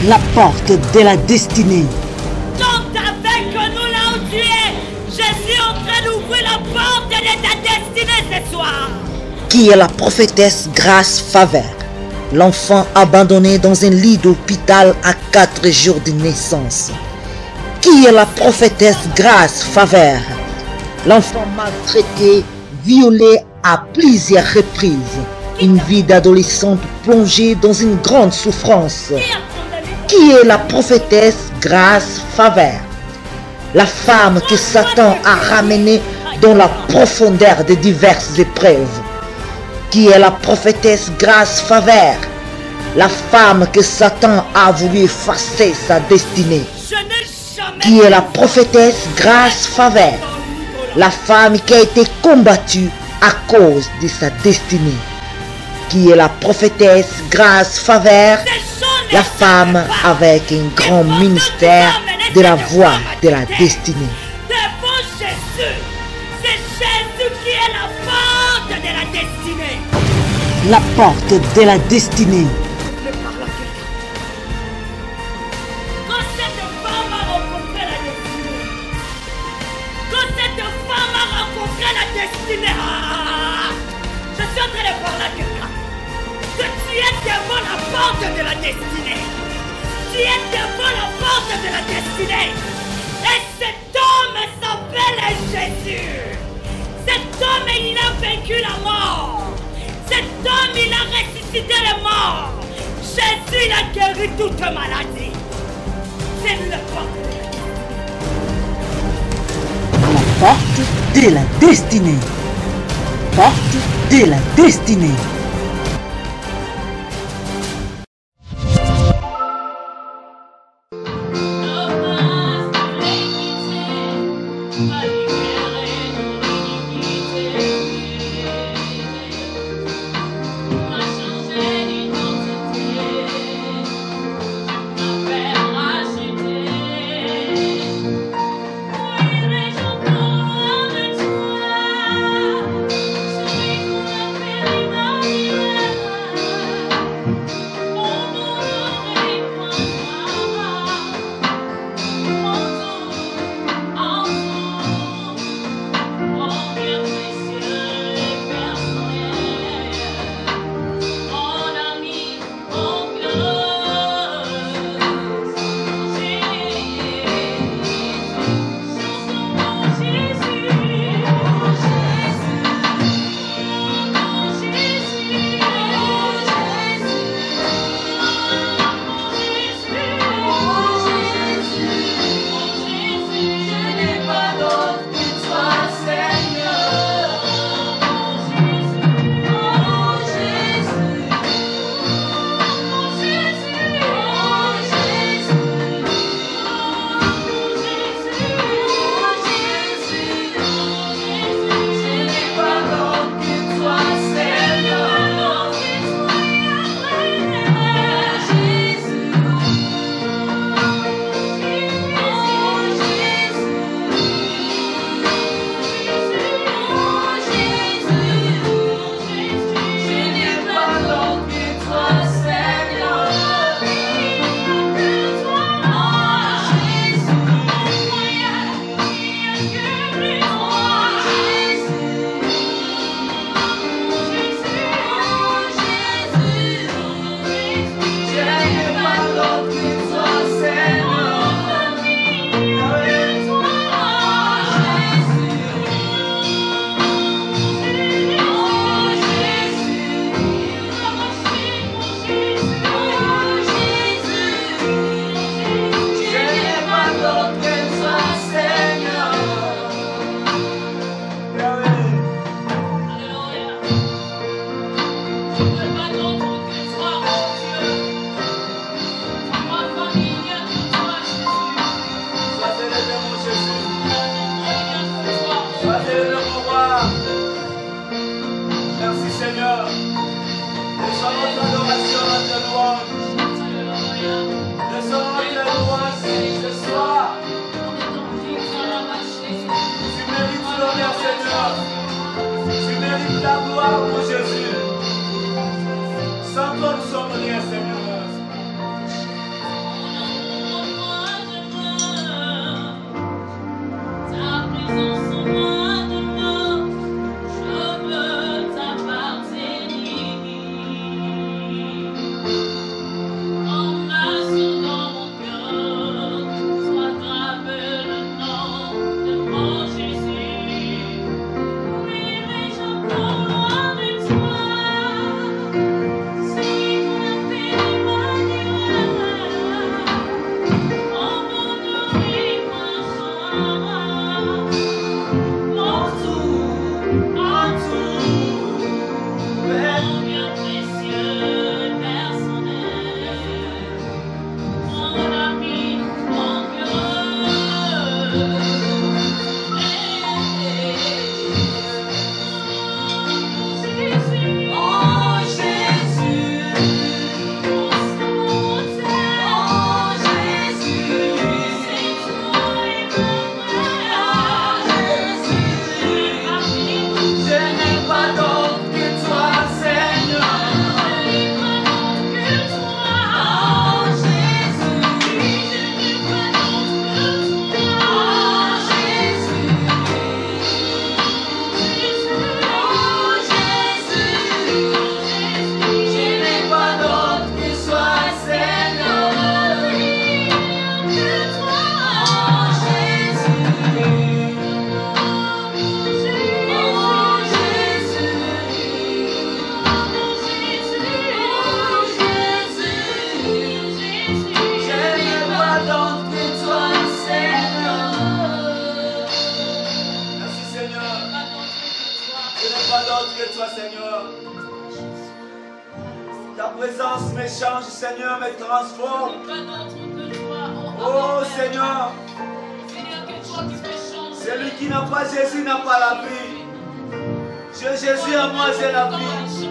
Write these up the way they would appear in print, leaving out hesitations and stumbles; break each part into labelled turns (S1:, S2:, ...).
S1: La porte de la destinée.
S2: Donc avec nous là où tu es, je suis en train d'ouvrir la porte de ta destinée ce soir.
S1: Qui est la prophétesse Grâce Favert, l'enfant abandonné dans un lit d'hôpital à 4 jours de naissance. Qui est la prophétesse Grâce Favert, l'enfant maltraité, violé à plusieurs reprises. Une vie d'adolescente plongée dans une grande souffrance. Qui est la prophétesse Grâce Favert, la femme que Satan a ramenée dans la profondeur de diverses épreuves. Qui est la prophétesse Grâce Favert, la femme que Satan a voulu effacer sa destinée. Qui est la prophétesse Grâce Favert, la femme qui a été combattue à cause de sa destinée. Qui est la prophétesse Grâce Favert, la femme avec un grand ministère de la voix de la destinée.
S2: Devant Jésus, c'est Jésus qui est la porte de la destinée.
S1: La porte de la destinée.
S2: Quand cette femme a rencontré la destinée, quand cette femme a rencontré la destinée, je suis en train de parler à quelqu'un. Que tu es devant la porte de la destinée. Tu es devant la porte de la destinée. Et cet homme s'appelle Jésus. Cet homme, il a vaincu la mort. Cet homme, il a ressuscité les morts. Jésus, il a guéri toute maladie. C'est lui la porte de la destinée.
S1: La porte de la destinée. Porte de la destinée.
S3: que toi, Seigneur. Ta présence me change, Seigneur, me transforme. Oh, Seigneur. Celui qui n'a pas Jésus n'a pas la vie. Jésus en moi, j'ai la vie.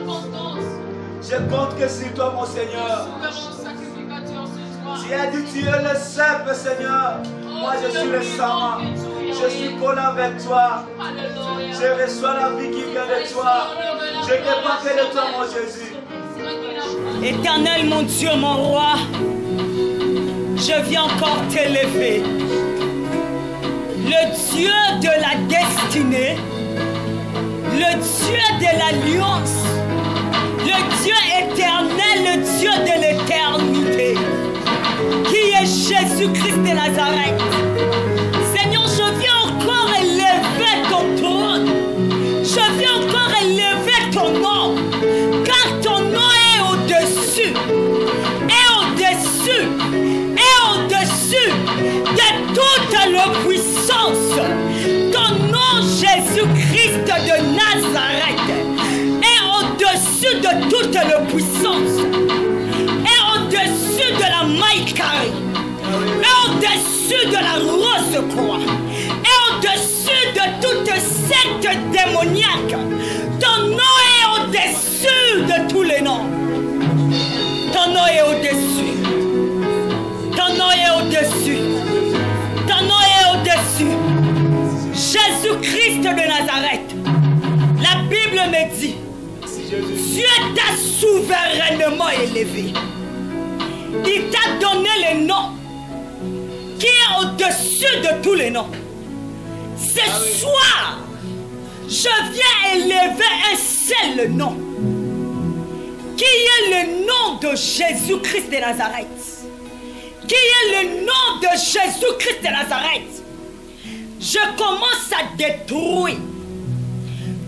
S3: Je compte que sur toi, mon Seigneur. Tu as dit, tu es le simple, Seigneur. Moi, je suis le sang. Je suis collé avec toi. Je reçois la vie qui vient de toi. Je dépends que de toi, mon Jésus.
S2: Éternel, mon Dieu, mon roi, je viens encore t'élever. Le Dieu de la destinée, le Dieu de l'alliance, le Dieu éternel, le Dieu de l'éternité, qui est Jésus-Christ de Nazareth. Seigneur, je viens encore élever ton trône. Je viens encore élever ton nom, car ton nom est au-dessus, de toute la puissance. Ton nom, Jésus-Christ de Nazareth, est au-dessus de toute la puissance, est au-dessus de la maïkari, est au-dessus de la rose croix, est au-dessus de toute secte démoniaque. Ton nom est au-dessus de tous les noms. Ton nom est au-dessus. Ton nom est au-dessus. Ton nom est au-dessus. Jésus-Christ de Nazareth. La Bible me dit, Dieu t'a souverainement élevé. Il t'a donné le nom qui est au-dessus de tous les noms. Ce soir, je viens élever un seul nom, qui est le nom de Jésus-Christ de Nazareth. Qui est le nom de Jésus-Christ de Nazareth. Je commence à détruire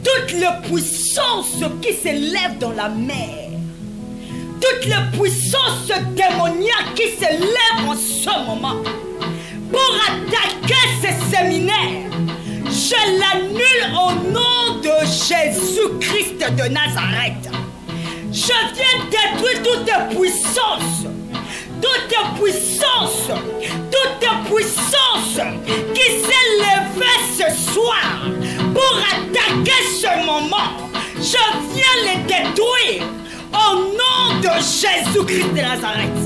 S2: toute la puissance qui s'élève dans la mer, toute la puissance démoniaque qui s'élève en ce moment pour attaquer ce séminaire. Je l'annule au nom de Jésus-Christ de Nazareth. Je viens détruire toute puissance, qui s'est levée ce soir pour attaquer ce moment. Je viens les détruire au nom de Jésus-Christ de Nazareth.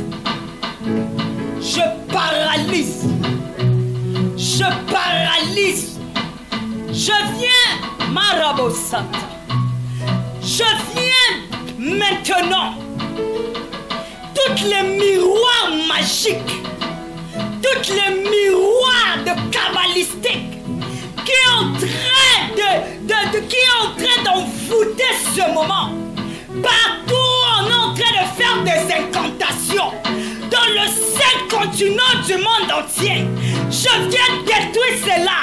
S2: Je paralyse. Je viens, Marabo Santa. Je viens maintenant. Toutes les miroirs magiques, toutes les miroirs de cabalistiques qui est en train d'envoûter ce moment. Partout, on est en train de faire des incantations. Dans le 5 continents du monde entier, je viens détruire cela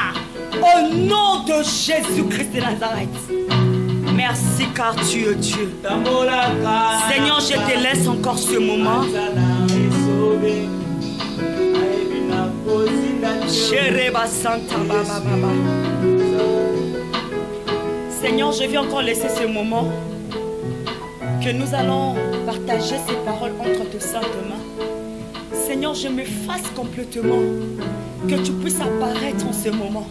S2: au nom de Jésus-Christ de Nazareth. Merci car tu es Dieu. Seigneur, je te laisse encore ce moment. Seigneur, je viens encore laisser ce moment que nous allons partager ces paroles entre tes saintes mains. Seigneur, je m'efface complètement, que tu puisses apparaître en ce moment.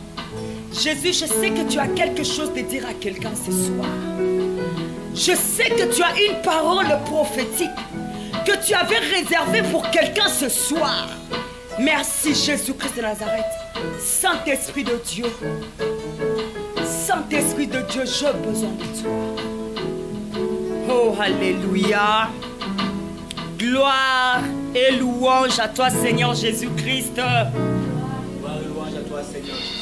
S2: Jésus, je sais que tu as quelque chose à dire à quelqu'un ce soir. Je sais que tu as une parole prophétique que tu avais réservée pour quelqu'un ce soir. Merci Jésus-Christ de Nazareth. Saint-Esprit de Dieu. Saint-Esprit de Dieu, j'ai besoin de toi. Oh, alléluia. Gloire et louange à toi, Seigneur Jésus-Christ.
S3: Gloire et louange à toi, Seigneur Jésus.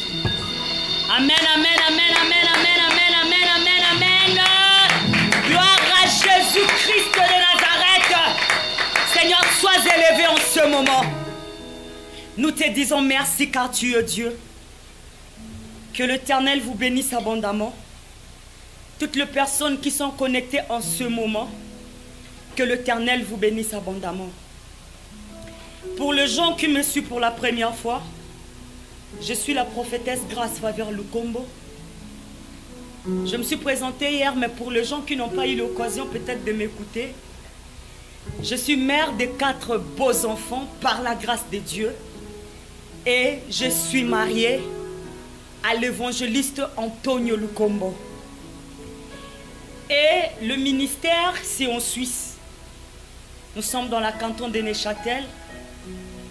S2: Amen, amen, amen, amen, amen, amen, amen, amen, amen. Gloire à Jésus-Christ de Nazareth. Seigneur, sois élevé en ce moment. Nous te disons merci car tu es Dieu. Que l'Éternel vous bénisse abondamment. Toutes les personnes qui sont connectées en ce moment, que l'Éternel vous bénisse abondamment. Pour les gens qui me suivent pour la première fois, je suis la prophétesse Grâce Faveur Lukombo. Je me suis présentée hier, mais pour les gens qui n'ont pas eu l'occasion peut-être de m'écouter, je suis mère de 4 beaux enfants par la grâce de Dieu. Et je suis mariée à l'évangéliste Antonio Lukombo. Et le ministère, c'est en Suisse. Nous sommes dans la canton de Neuchâtel.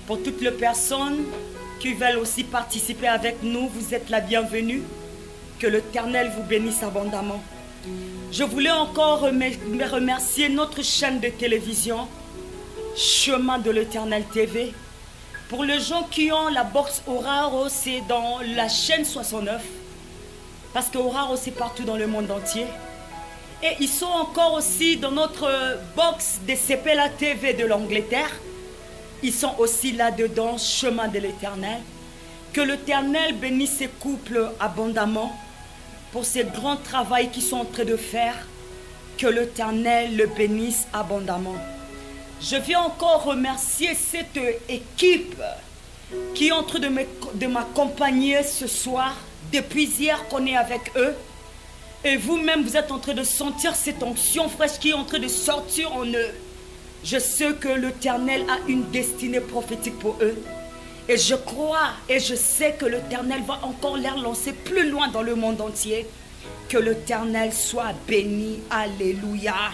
S2: Pour toutes les personnes qui veulent aussi participer avec nous, vous êtes la bienvenue. Que l'Éternel vous bénisse abondamment. Je voulais encore remercier notre chaîne de télévision, Chemin de l'Éternel TV. Pour les gens qui ont la box Oraro, c'est dans la chaîne 69. Parce que Oraro, c'est partout dans le monde entier. Et ils sont encore aussi dans notre box de CPLA TV de l'Angleterre. Ils sont aussi là-dedans, Chemin de l'Éternel. Que l'Éternel bénisse ces couples abondamment pour ce grand travail qu'ils sont en train de faire. Que l'Éternel le bénisse abondamment. Je viens encore remercier cette équipe qui est en train de m'accompagner ce soir. Depuis hier qu'on est avec eux. Et vous-même, vous êtes en train de sentir cette onction fraîche qui est en train de sortir en eux. Je sais que l'Éternel a une destinée prophétique pour eux. Et je crois et je sais que l'Éternel va encore les lancer plus loin dans le monde entier. Que l'Éternel soit béni. Alléluia.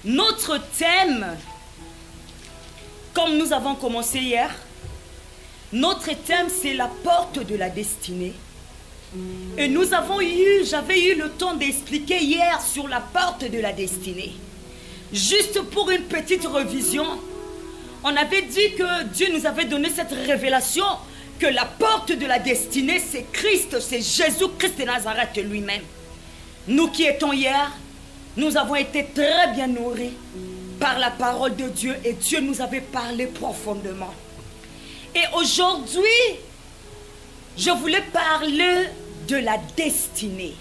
S2: Notre thème, comme nous avons commencé hier, notre thème c'est la porte de la destinée. Et j'avais eu le temps d'expliquer hier sur la porte de la destinée. Juste pour une petite révision, on avait dit que Dieu nous avait donné cette révélation que la porte de la destinée c'est Christ, c'est Jésus-Christ de Nazareth lui-même. Nous qui étions hier, nous avons été très bien nourris par la parole de Dieu et Dieu nous avait parlé profondément. Et aujourd'hui, je voulais parler de la destinée.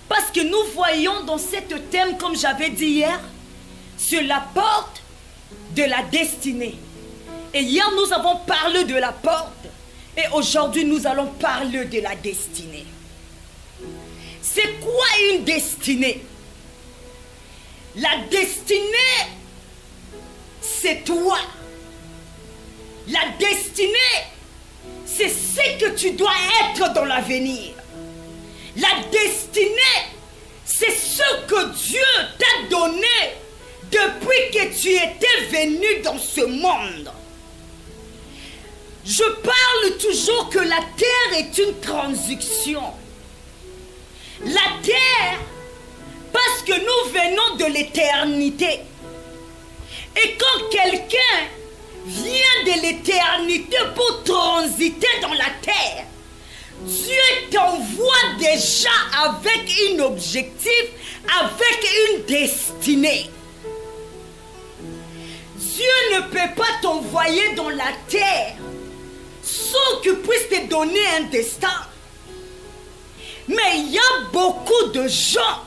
S2: Parce que nous voyons dans ce thème, comme j'avais dit hier, sur la porte de la destinée. Et hier, nous avons parlé de la porte. Et aujourd'hui, nous allons parler de la destinée. C'est quoi une destinée? La destinée, c'est toi. La destinée, c'est ce que tu dois être dans l'avenir. La destinée, c'est ce que Dieu t'a donné depuis que tu étais venu dans ce monde. Je parle toujours que la terre est une transition. La terre, parce que nous venons de l'éternité. Et quand quelqu'un vient de l'éternité pour transiter dans la terre, Dieu t'envoie déjà avec un objectif, avec une destinée. Dieu ne peut pas t'envoyer dans la terre sans qu'il puisse te donner un destin. Mais il y a beaucoup de gens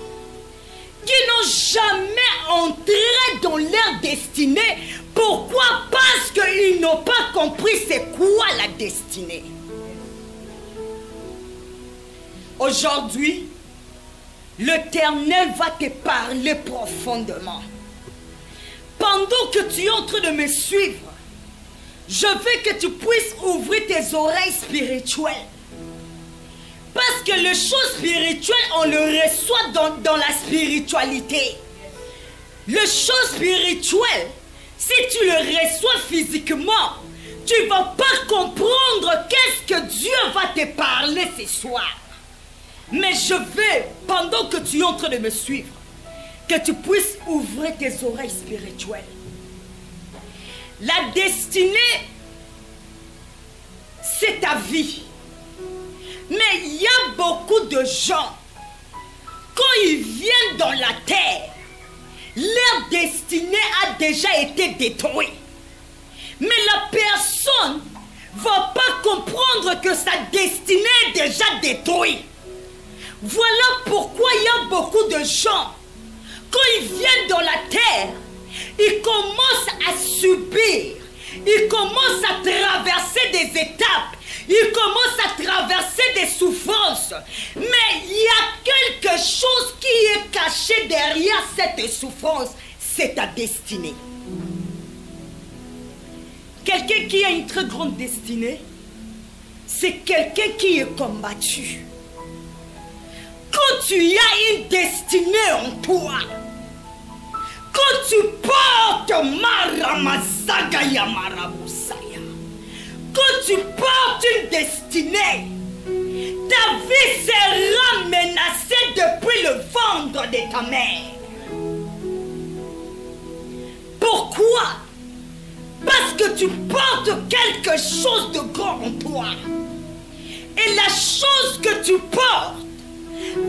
S2: qui n'ont jamais entré dans leur destinée. Pourquoi? Parce qu'ils n'ont pas compris c'est quoi la destinée. Aujourd'hui, l'Éternel va te parler profondément. Pendant que tu es en train de me suivre, je veux que tu puisses ouvrir tes oreilles spirituelles. Parce que les choses spirituelles, on le reçoit dans la spiritualité. Les choses spirituelles, si tu le reçois physiquement, tu ne vas pas comprendre qu'est-ce que Dieu va te parler ce soir. Mais je veux, pendant que tu es en train de me suivre, que tu puisses ouvrir tes oreilles spirituelles. La destinée, c'est ta vie. Mais il y a beaucoup de gens, quand ils viennent dans la terre, leur destinée a déjà été détruite. Mais la personne ne va pas comprendre que sa destinée est déjà détruite. Voilà pourquoi il y a beaucoup de gens, quand ils viennent dans la terre, ils commencent à subir, ils commencent à traverser des étapes il commence à traverser des souffrances. Mais il y a quelque chose qui est caché derrière cette souffrance. C'est ta destinée. Quelqu'un qui a une très grande destinée, c'est quelqu'un qui est combattu. Quand tu as une destinée en toi, quand tu portes Maramasaga Marabusaya, quand tu portes une destinée, ta vie sera menacée depuis le ventre de ta mère. Pourquoi? Parce que tu portes quelque chose de grand en toi. Et la chose que tu portes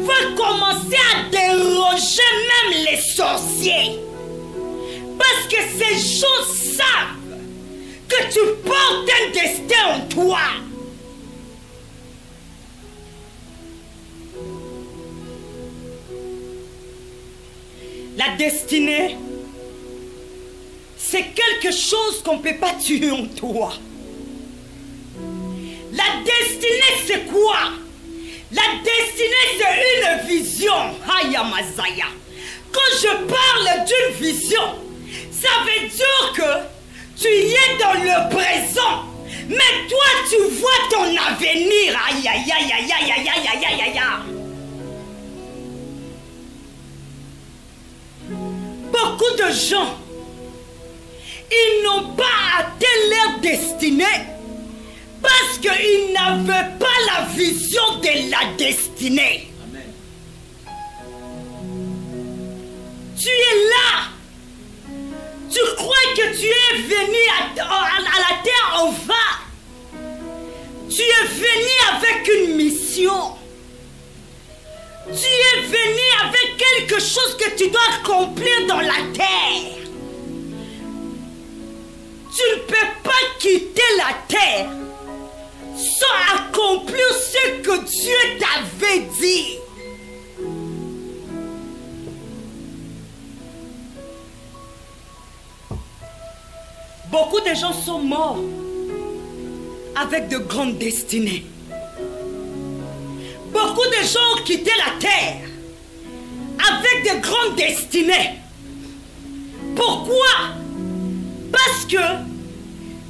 S2: va commencer à déranger même les sorciers. Parce que ces gens savent que tu portes un destin en toi. La destinée, c'est quelque chose qu'on ne peut pas tuer en toi. La destinée, c'est quoi? La destinée, c'est une vision. Hayamazaya. Quand je parle d'une vision, ça veut dire que tu y es dans le présent. Mais toi, tu vois ton avenir. Aïe, aïe, aïe, aïe, aïe, aïe, aïe, aïe, aïe, aïe. Beaucoup de gens, ils n'ont pas atteint leur destinée parce qu'ils n'avaient pas la vision de la destinée.
S3: Amen.
S2: Tu es là. Tu crois que tu es venu à la terre en vain. Tu es venu avec une mission. Tu es venu avec quelque chose que tu dois accomplir dans la terre. Tu ne peux pas quitter la terre sans accomplir ce que Dieu t'avait dit. Beaucoup de gens sont morts avec de grandes destinées. Beaucoup de gens ont quitté la terre avec de grandes destinées. Pourquoi? Parce que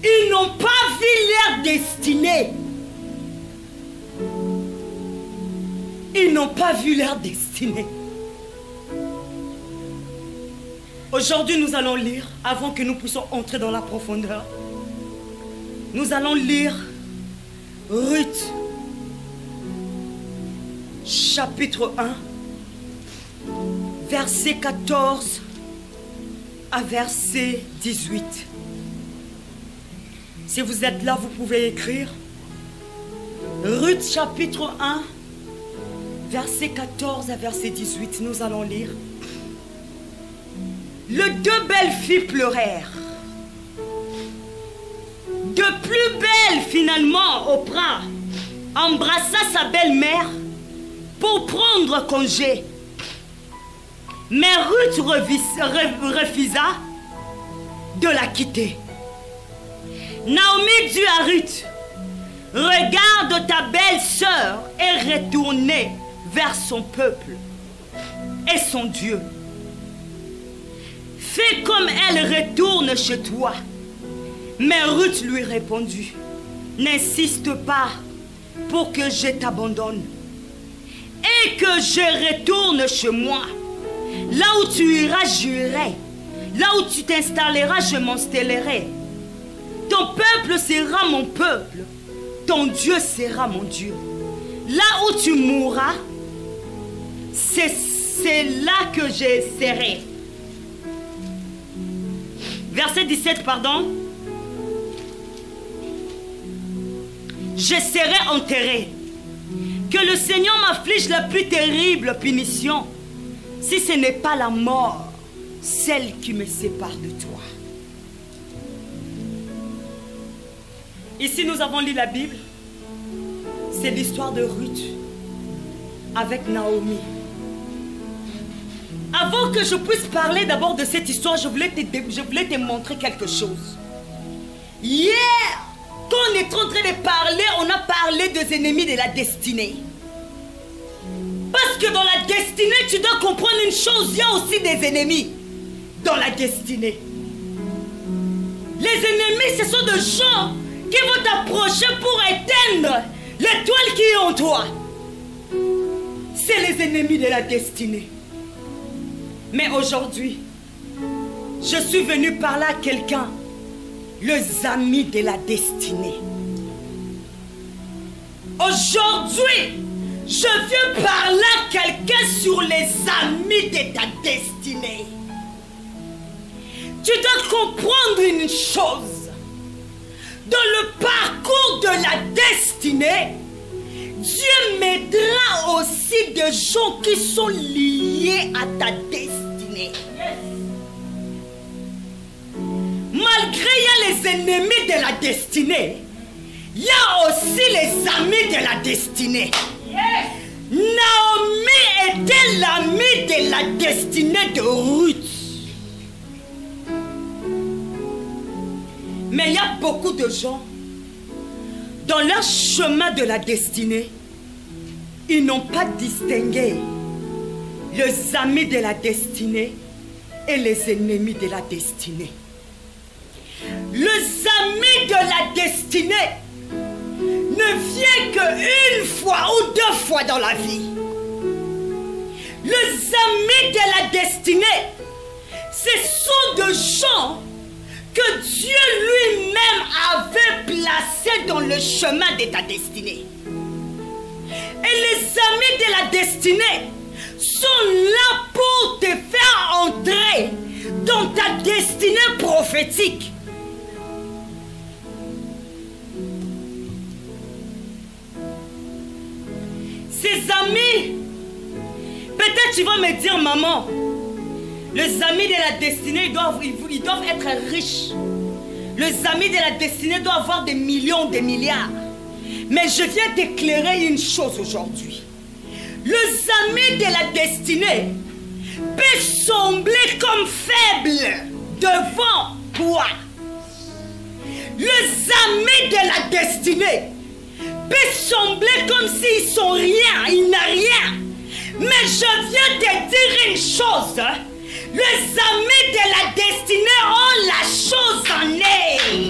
S2: ils n'ont pas vu leur destinée. Ils n'ont pas vu leur destinée. Aujourd'hui, nous allons lire, avant que nous puissions entrer dans la profondeur, nous allons lire Ruth, chapitre 1, verset 14 à verset 18. Si vous êtes là, vous pouvez écrire. Ruth, chapitre 1, verset 14 à verset 18, nous allons lire. Les deux belles filles pleurèrent. De plus belle, finalement, Oprah embrassa sa belle-mère pour prendre congé. Mais Ruth refusa de la quitter. Naomi dit à Ruth, « Regarde, ta belle-sœur est retournée vers son peuple et son Dieu. Fais comme elle retourne chez toi. » Mais Ruth lui répondit, « N'insiste pas pour que je t'abandonne et que je retourne chez moi. Là où tu iras, j'irai. Là où tu t'installeras, je m'installerai. Ton peuple sera mon peuple. Ton Dieu sera mon Dieu. Là où tu mourras, c'est là que je serai. » Verset 17, pardon. « Je serai enterré. Que le Seigneur m'afflige la plus terrible punition, si ce n'est pas la mort, celle qui me sépare de toi. » Ici, nous avons lu la Bible. C'est l'histoire de Ruth avec Naomi. Avant que je puisse parler d'abord de cette histoire, je voulais te montrer quelque chose. Hier, quand on est en train de parler, on a parlé des ennemis de la destinée. Parce que dans la destinée, tu dois comprendre une chose, il y a aussi des ennemis dans la destinée. Les ennemis, ce sont des gens qui vont t'approcher pour éteindre l'étoile qui est en toi. C'est les ennemis de la destinée. Mais aujourd'hui, je suis venu parler à quelqu'un, les amis de la destinée. Aujourd'hui, je viens parler à quelqu'un sur les amis de ta destinée. Tu dois comprendre une chose. Dans le parcours de la destinée, Dieu m'aidera aussi des gens qui sont liés à ta destinée. Malgré il y a les ennemis de la destinée, il y a aussi les amis de la destinée. Naomi était l'ami de la destinée de Ruth. Mais il y a beaucoup de gens, dans leur chemin de la destinée, ils n'ont pas distingué les amis de la destinée et les ennemis de la destinée. Les amis de la destinée ne viennent qu'une fois ou deux fois dans la vie. Les amis de la destinée, ce sont des gens que Dieu lui-même avait placés dans le chemin de ta destinée. Et les amis de la destinée sont là pour te faire entrer dans ta destinée prophétique. Ces amis, peut-être tu vas me dire, maman, les amis de la destinée, ils doivent être riches. Les amis de la destinée doivent avoir des millions, des milliards. Mais je viens t'éclairer une chose aujourd'hui. Les amis de la destinée peuvent sembler comme faibles devant toi. Les amis de la destinée peuvent sembler comme s'ils sont rien, ils n'ont rien. Mais je viens te dire une chose. Les amis de la destinée ont la chose en eux.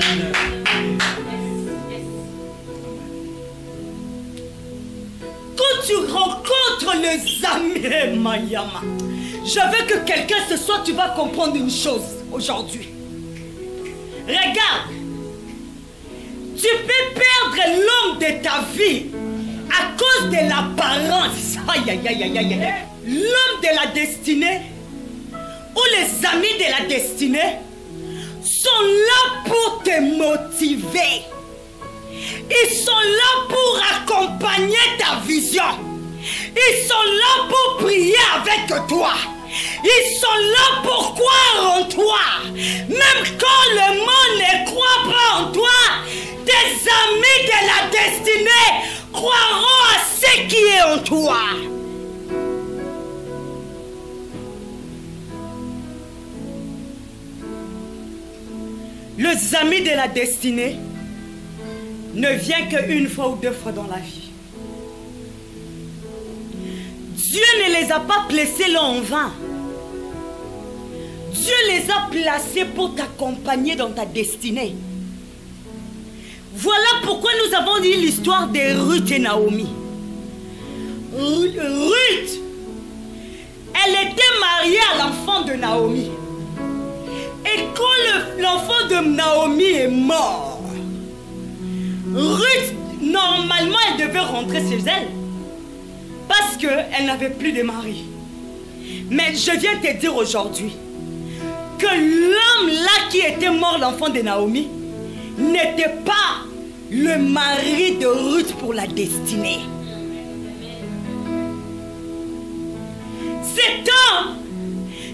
S2: Quand tu rencontres les amis, Mayama, je veux que quelqu'un ce soir, tu vas comprendre une chose aujourd'hui. Regarde, tu peux perdre l'homme de ta vie à cause de l'apparence. Aïe, aïe, aïe, aïe, aïe. L'homme de la destinée ou les amis de la destinée sont là pour te motiver. Ils sont là pour accompagner ta vision. Ils sont là pour prier avec toi. Ils sont là pour croire en toi. Même quand le monde ne croit pas en toi, tes amis de la destinée croiront à ce qui est en toi. Les amis de la destinée ne viennent qu'une fois ou deux fois dans la vie. Dieu ne les a pas placés là en vain. Dieu les a placés pour t'accompagner dans ta destinée. Voilà pourquoi nous avons dit l'histoire de Ruth et Naomi. Ruth, elle était mariée à l'enfant de Naomi. Et quand l'enfant de Naomi est mort, Ruth, normalement, elle devait rentrer chez elle. Parce qu'elle n'avait plus de mari. Mais je viens te dire aujourd'hui que l'homme là qui était mort, l'enfant de Naomi, n'était pas le mari de Ruth pour la destinée. Cet homme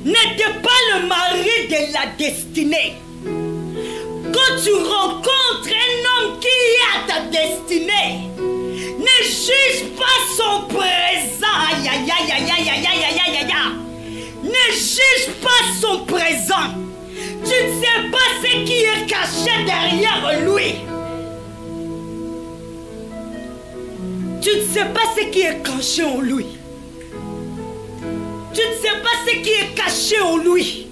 S2: n'était pas le mari de la destinée. Quand tu rencontres un homme qui est à ta destinée, ne juge pas son présent. Aïe, aïe, aïe, aïe, aïe, aïe, aïe, aïe, aïe. Ne juge pas son présent. Tu ne sais pas ce qui est caché derrière lui. Tu ne sais pas ce qui est caché en lui. Tu ne sais pas ce qui est caché en lui.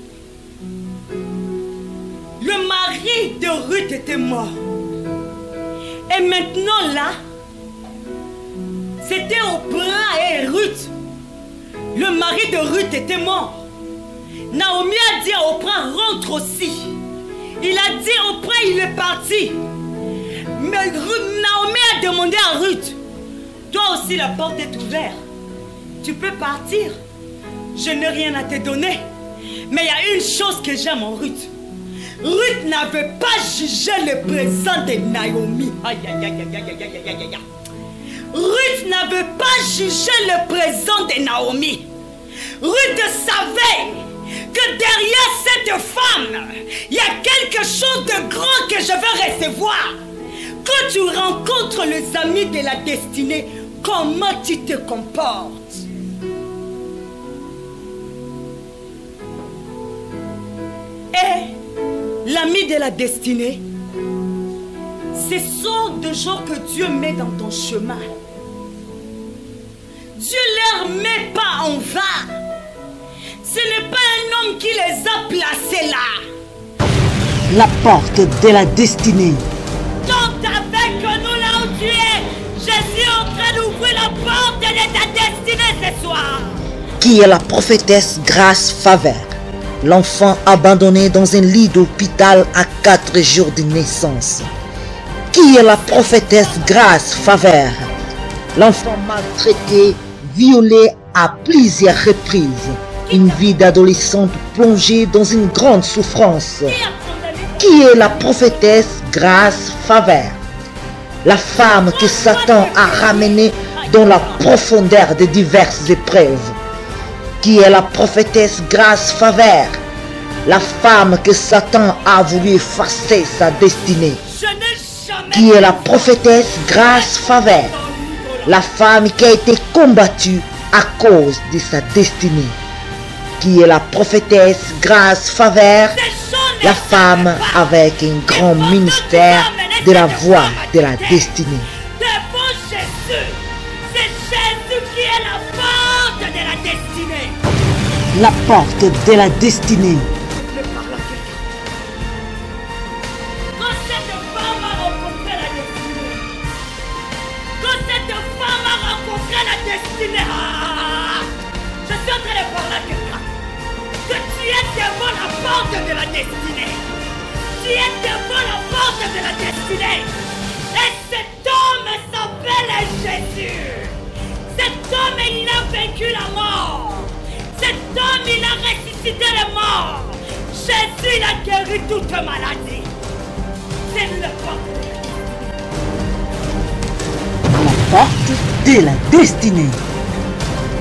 S2: Le mari de Ruth était mort. Et maintenant là, c'était Oprah et Ruth. Le mari de Ruth était mort. Naomi a dit à Oprah, rentre aussi. Il a dit à Oprah, il est parti. Mais Naomi a demandé à Ruth, toi aussi la porte est ouverte. Tu peux partir. Je n'ai rien à te donner. Mais il y a une chose que j'aime en Ruth. Ruth n'avait pas jugé le présent de Naomi. Aïe, aïe, aïe, aïe, aïe, aïe, aïe, aïe, aïe. Ruth n'avait pas jugé le présent de Naomi. Ruth savait que derrière cette femme, il y a quelque chose de grand que je vais recevoir. Quand tu rencontres les amis de la destinée, comment tu te comportes? Et l'ami de la destinée, ce sont des gens que Dieu met dans ton chemin. Dieu ne les met pas en vain. Ce n'est pas un homme qui les a placés là.
S1: La porte de la destinée.
S2: Donc avec nous là où tu es, je suis en train d'ouvrir la porte de ta destinée ce soir.
S1: Qui est la prophétesse Grâce Favert, l'enfant abandonné dans un lit d'hôpital à 4 jours de naissance. Qui est la prophétesse Grâce Favert, l'enfant maltraité, violé à plusieurs reprises. Une vie d'adolescente plongée dans une grande souffrance. Qui est la prophétesse Grâce Favert, la femme que Satan a ramenée dans la profondeur de diverses épreuves. Qui est la prophétesse Grâce Favert, la femme que Satan a voulu effacer sa destinée. Qui est la prophétesse Grâce Favert, la femme qui a été combattue à cause de sa destinée. Qui est la prophétesse Grâce Favert, la femme avec un grand ministère de la voix de la destinée.
S2: Devant Jésus, c'est Jésus qui est la porte de la destinée.
S1: La porte de la destinée.
S2: Quand cette femme a rencontré la destinée, quand cette femme a rencontré la destinée, je suis en train de parler à quelqu'un. Que tu es devant la porte de la destinée. Tu es devant la porte de la destinée. Et cet homme s'appelle Jésus. Cet homme, il a vaincu la mort. Cet homme, il a ressuscité les morts. Jésus, il a guéri toute maladie. C'est le porte de la destinée.
S1: La porte de la destinée.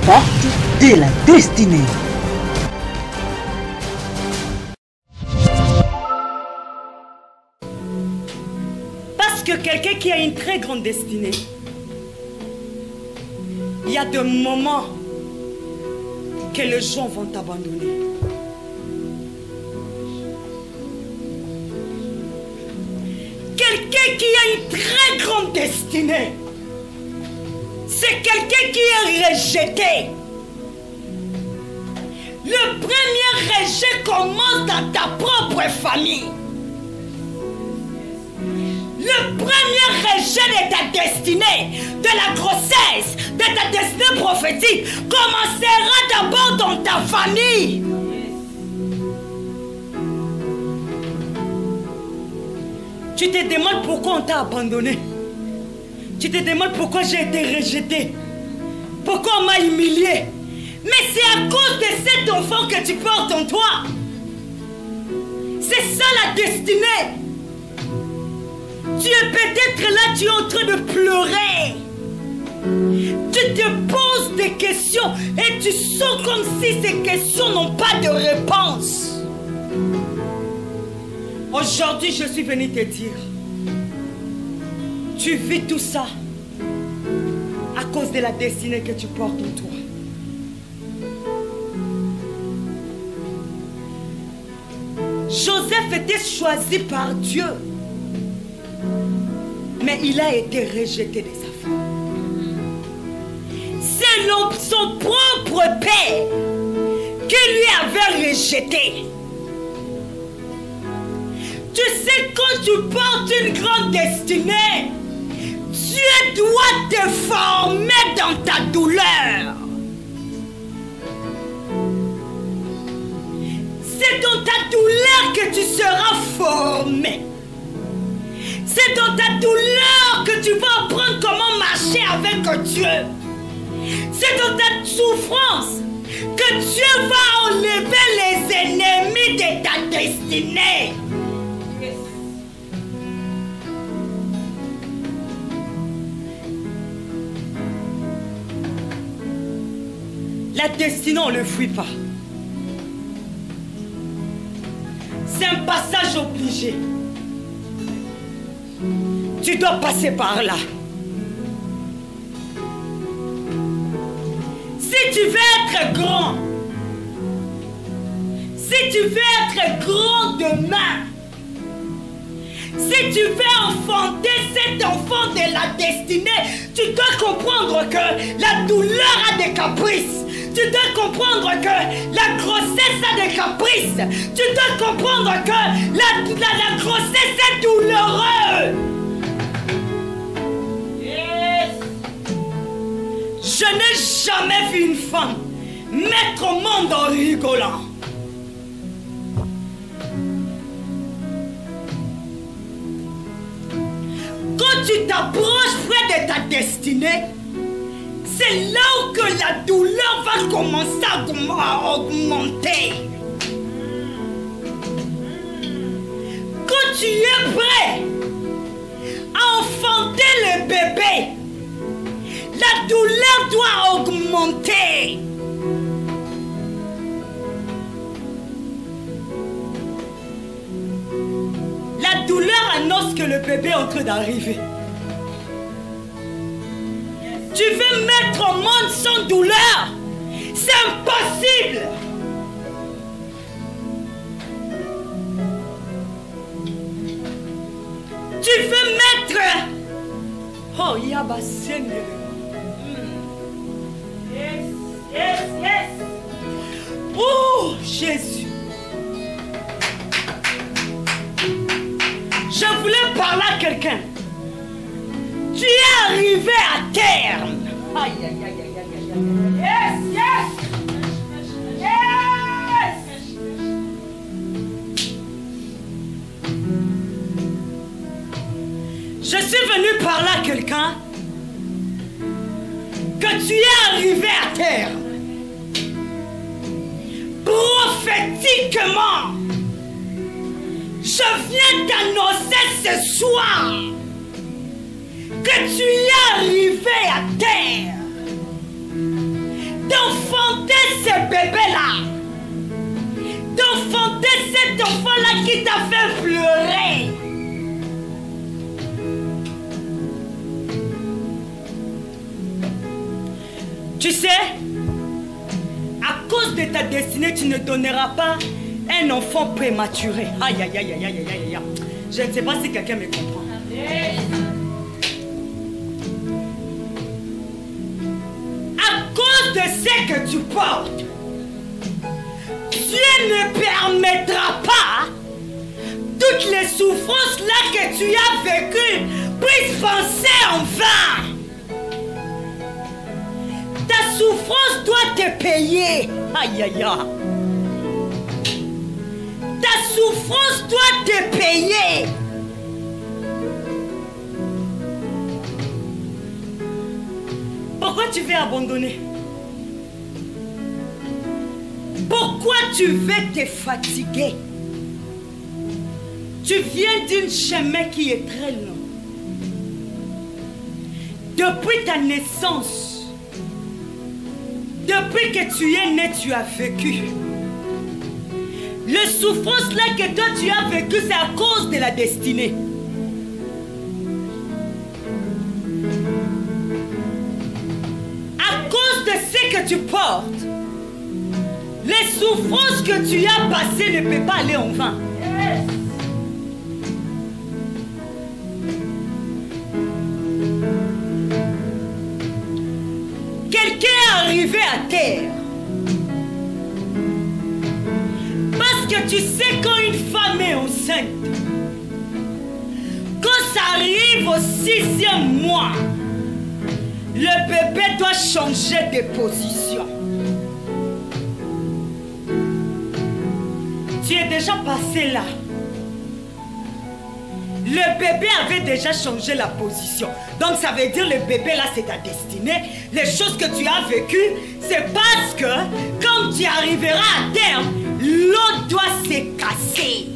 S1: Porte de la destinée.
S2: Que quelqu'un qui a une très grande destinée, il y a des moments que les gens vont t'abandonner. Quelqu'un qui a une très grande destinée, c'est quelqu'un qui est rejeté. Le premier rejet commence dans ta propre famille. Le premier rejet de ta destinée, de la grossesse, de ta destinée prophétique, commencera d'abord dans ta famille. Tu te demandes pourquoi on t'a abandonné. Tu te demandes pourquoi j'ai été rejeté. Pourquoi on m'a humilié. Mais c'est à cause de cet enfant que tu portes en toi. C'est ça la destinée. Tu es peut-être là, tu es en train de pleurer. Tu te poses des questions et tu sens comme si ces questions n'ont pas de réponse. Aujourd'hui, je suis venu te dire, tu vis tout ça à cause de la destinée que tu portes en toi. Joseph était choisi par Dieu. Mais il a été rejeté de sa femme. C'est son propre père qui lui avait rejeté. Tu sais, quand tu portes une grande destinée, Dieu doit te former dans ta douleur. C'est dans ta douleur que tu seras formé. C'est dans ta douleur que tu vas apprendre comment marcher avec Dieu. C'est dans ta souffrance que Dieu va enlever les ennemis de ta destinée. La destinée, on ne le fuit pas. C'est un passage obligé. Tu dois passer par là. Si tu veux être grand, si tu veux être grand demain, si tu veux enfanter cet enfant de la destinée, tu dois comprendre que la douleur a des caprices. Tu dois comprendre que la grossesse a des caprices. Tu dois comprendre que la grossesse est douloureuse. Je n'ai jamais vu une femme mettre au monde en rigolant. Quand tu t'approches près de ta destinée, c'est là où que la douleur va commencer à augmenter. Quand tu es prêt à enfanter le bébé, la douleur doit augmenter. La douleur annonce que le bébé est en train d'arriver. Tu veux mettre au monde sans douleur? C'est impossible. Tu veux mettre... Oh, Yabasene. Yes, yes, yes. Oh, Jésus. Je voulais parler à quelqu'un. Tu es arrivé à terme. Aïe, aïe, aïe, aïe, aïe, aïe. Yes, yes. Yes. Je suis venu parler à quelqu'un que tu es arrivé à terme. Prophétiquement, je viens t'annoncer ce soir que tu es arrivé à terre, d'enfanter ce bébé-là, d'enfanter cet enfant-là qui t'a fait pleurer. Tu sais, à cause de ta destinée, tu ne donneras pas un enfant prématuré. Aïe, aïe, aïe, aïe, aïe, aïe, aïe. Je ne sais pas si quelqu'un me comprend. De ce que tu portes, Dieu ne permettra pas toutes les souffrances là que tu as vécues puissent penser en vain. Ta souffrance doit te payer. Aïe aïe aïe. Ta souffrance doit te payer. Pourquoi tu veux abandonner? Pourquoi tu veux te fatiguer? Tu viens d'un chemin qui est très long. Depuis ta naissance, depuis que tu es né, tu as vécu. Les souffrances là que toi tu as vécu, c'est à cause de la destinée. À cause de ce que tu portes, les souffrances que tu as passées ne peuvent pas aller en vain. Quelqu'un est arrivé à terre. Parce que tu sais, quand une femme est enceinte, quand ça arrive au 6e mois, le bébé doit changer de position. Tu es déjà passé là. Le bébé avait déjà changé la position. Donc ça veut dire le bébé là c'est ta destinée. Les choses que tu as vécues, c'est parce que quand tu arriveras à terme, l'eau doit se casser.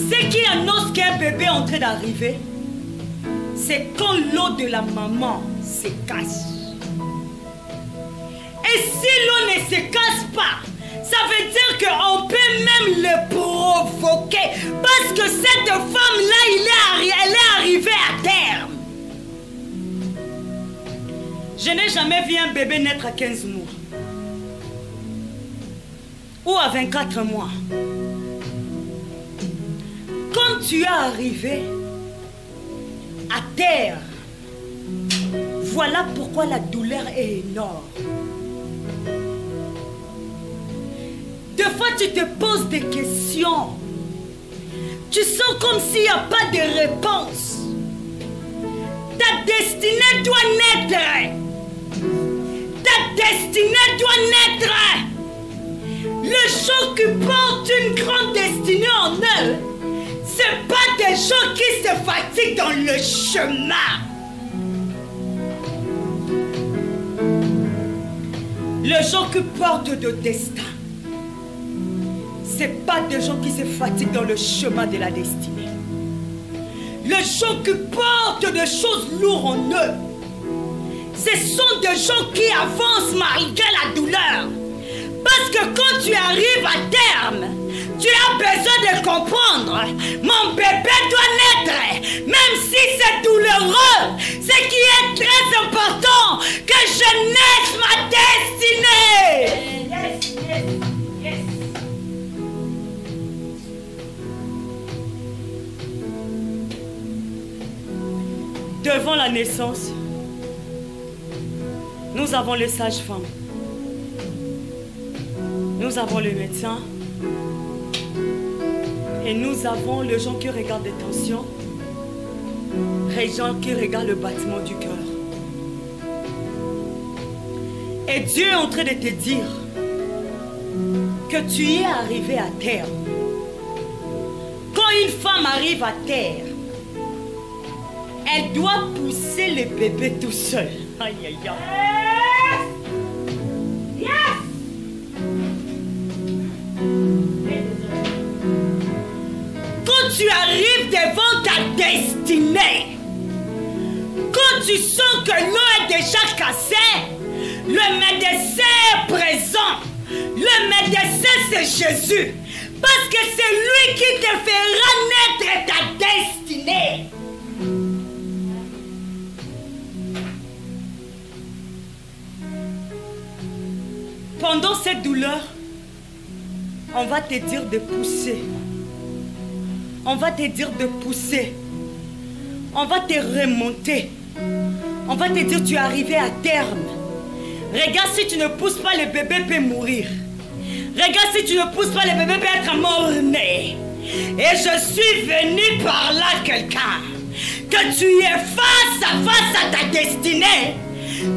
S2: Ce qui annonce qu'un bébé est en train d'arriver, c'est quand l'eau de la maman se casse. Et si l'eau ne se casse pas, ça veut dire qu'on peut même le provoquer. Parce que cette femme-là, elle est arrivée à terme. Je n'ai jamais vu un bébé naître à 15 mois. Ou à 24 mois. Quand tu es arrivé à terre, voilà pourquoi la douleur est énorme. Des fois, tu te poses des questions. Tu sens comme s'il n'y a pas de réponse. Ta destinée doit naître. Ta destinée doit naître. Les gens qui portent une grande destinée en eux, ce n'est pas des gens qui se fatiguent dans le chemin. Les gens qui portent de destin, ce n'est pas des gens qui se fatiguent dans le chemin de la destinée. Les gens qui portent des choses lourdes en eux, ce sont des gens qui avancent malgré la douleur. Parce que quand tu arrives à terme, tu as besoin de comprendre. Mon bébé doit naître, même si c'est douloureux. Ce qui est très important, que je naisse ma destinée. Yes, yes, yes. Devant la naissance, nous avons les sages-femmes. Nous avons le médecin. Et nous avons les gens qui regardent les tensions. Les gens qui regardent le battement du cœur. Et Dieu est en train de te dire que tu y es arrivé à terre. Quand une femme arrive à terre, elle doit pousser le bébé tout seul. Aïe, aïe, aïe. Yes! Quand tu arrives devant ta destinée, quand tu sens que l'eau est déjà cassée, le médecin est présent. Le médecin, c'est Jésus. Parce que c'est lui qui te fera naître ta destinée. Pendant cette douleur, on va te dire de pousser. On va te dire de pousser. On va te remonter. On va te dire tu es arrivé à terme. Regarde, si tu ne pousses pas, le bébé peut mourir. Regarde, si tu ne pousses pas, le bébé peut être mort-né. Et je suis venu par là quelqu'un. Que tu es face à ta destinée.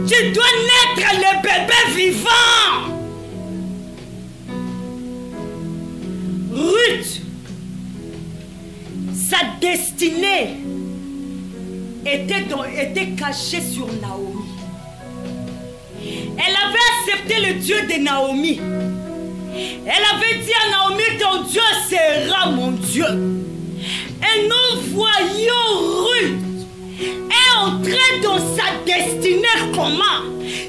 S2: Tu dois naître le bébé vivant. Ruth, sa destinée était cachée sur Naomi. Elle avait accepté le Dieu de Naomi. Elle avait dit à Naomi, ton Dieu sera mon Dieu. Et nous voyons Ruth est entrée dans sa destinée comment?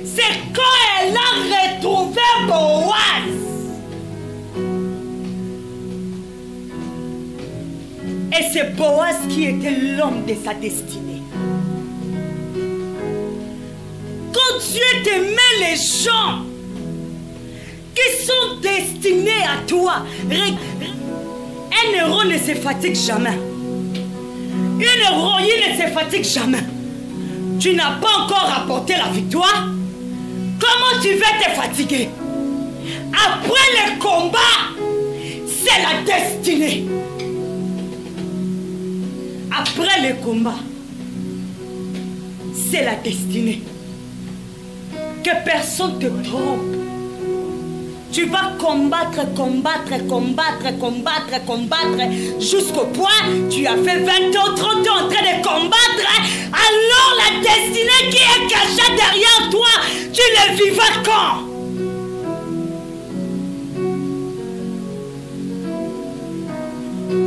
S2: C'est quand elle a retrouvé Boaz. Et c'est Boaz qui était l'homme de sa destinée. Quand Dieu te met les gens qui sont destinés à toi, un héros ne se fatigue jamais. Une héroïne ne se fatigue jamais. tu n'as pas encore rapporté la victoire, comment tu vas te fatiguer? Après le combat, c'est la destinée. Après le combat, c'est la destinée. Que personne te trompe. Tu vas combattre jusqu'au point tu as fait 20 ans, 30 ans en train de combattre. Alors la destinée qui est cachée derrière toi, tu le vivras quand?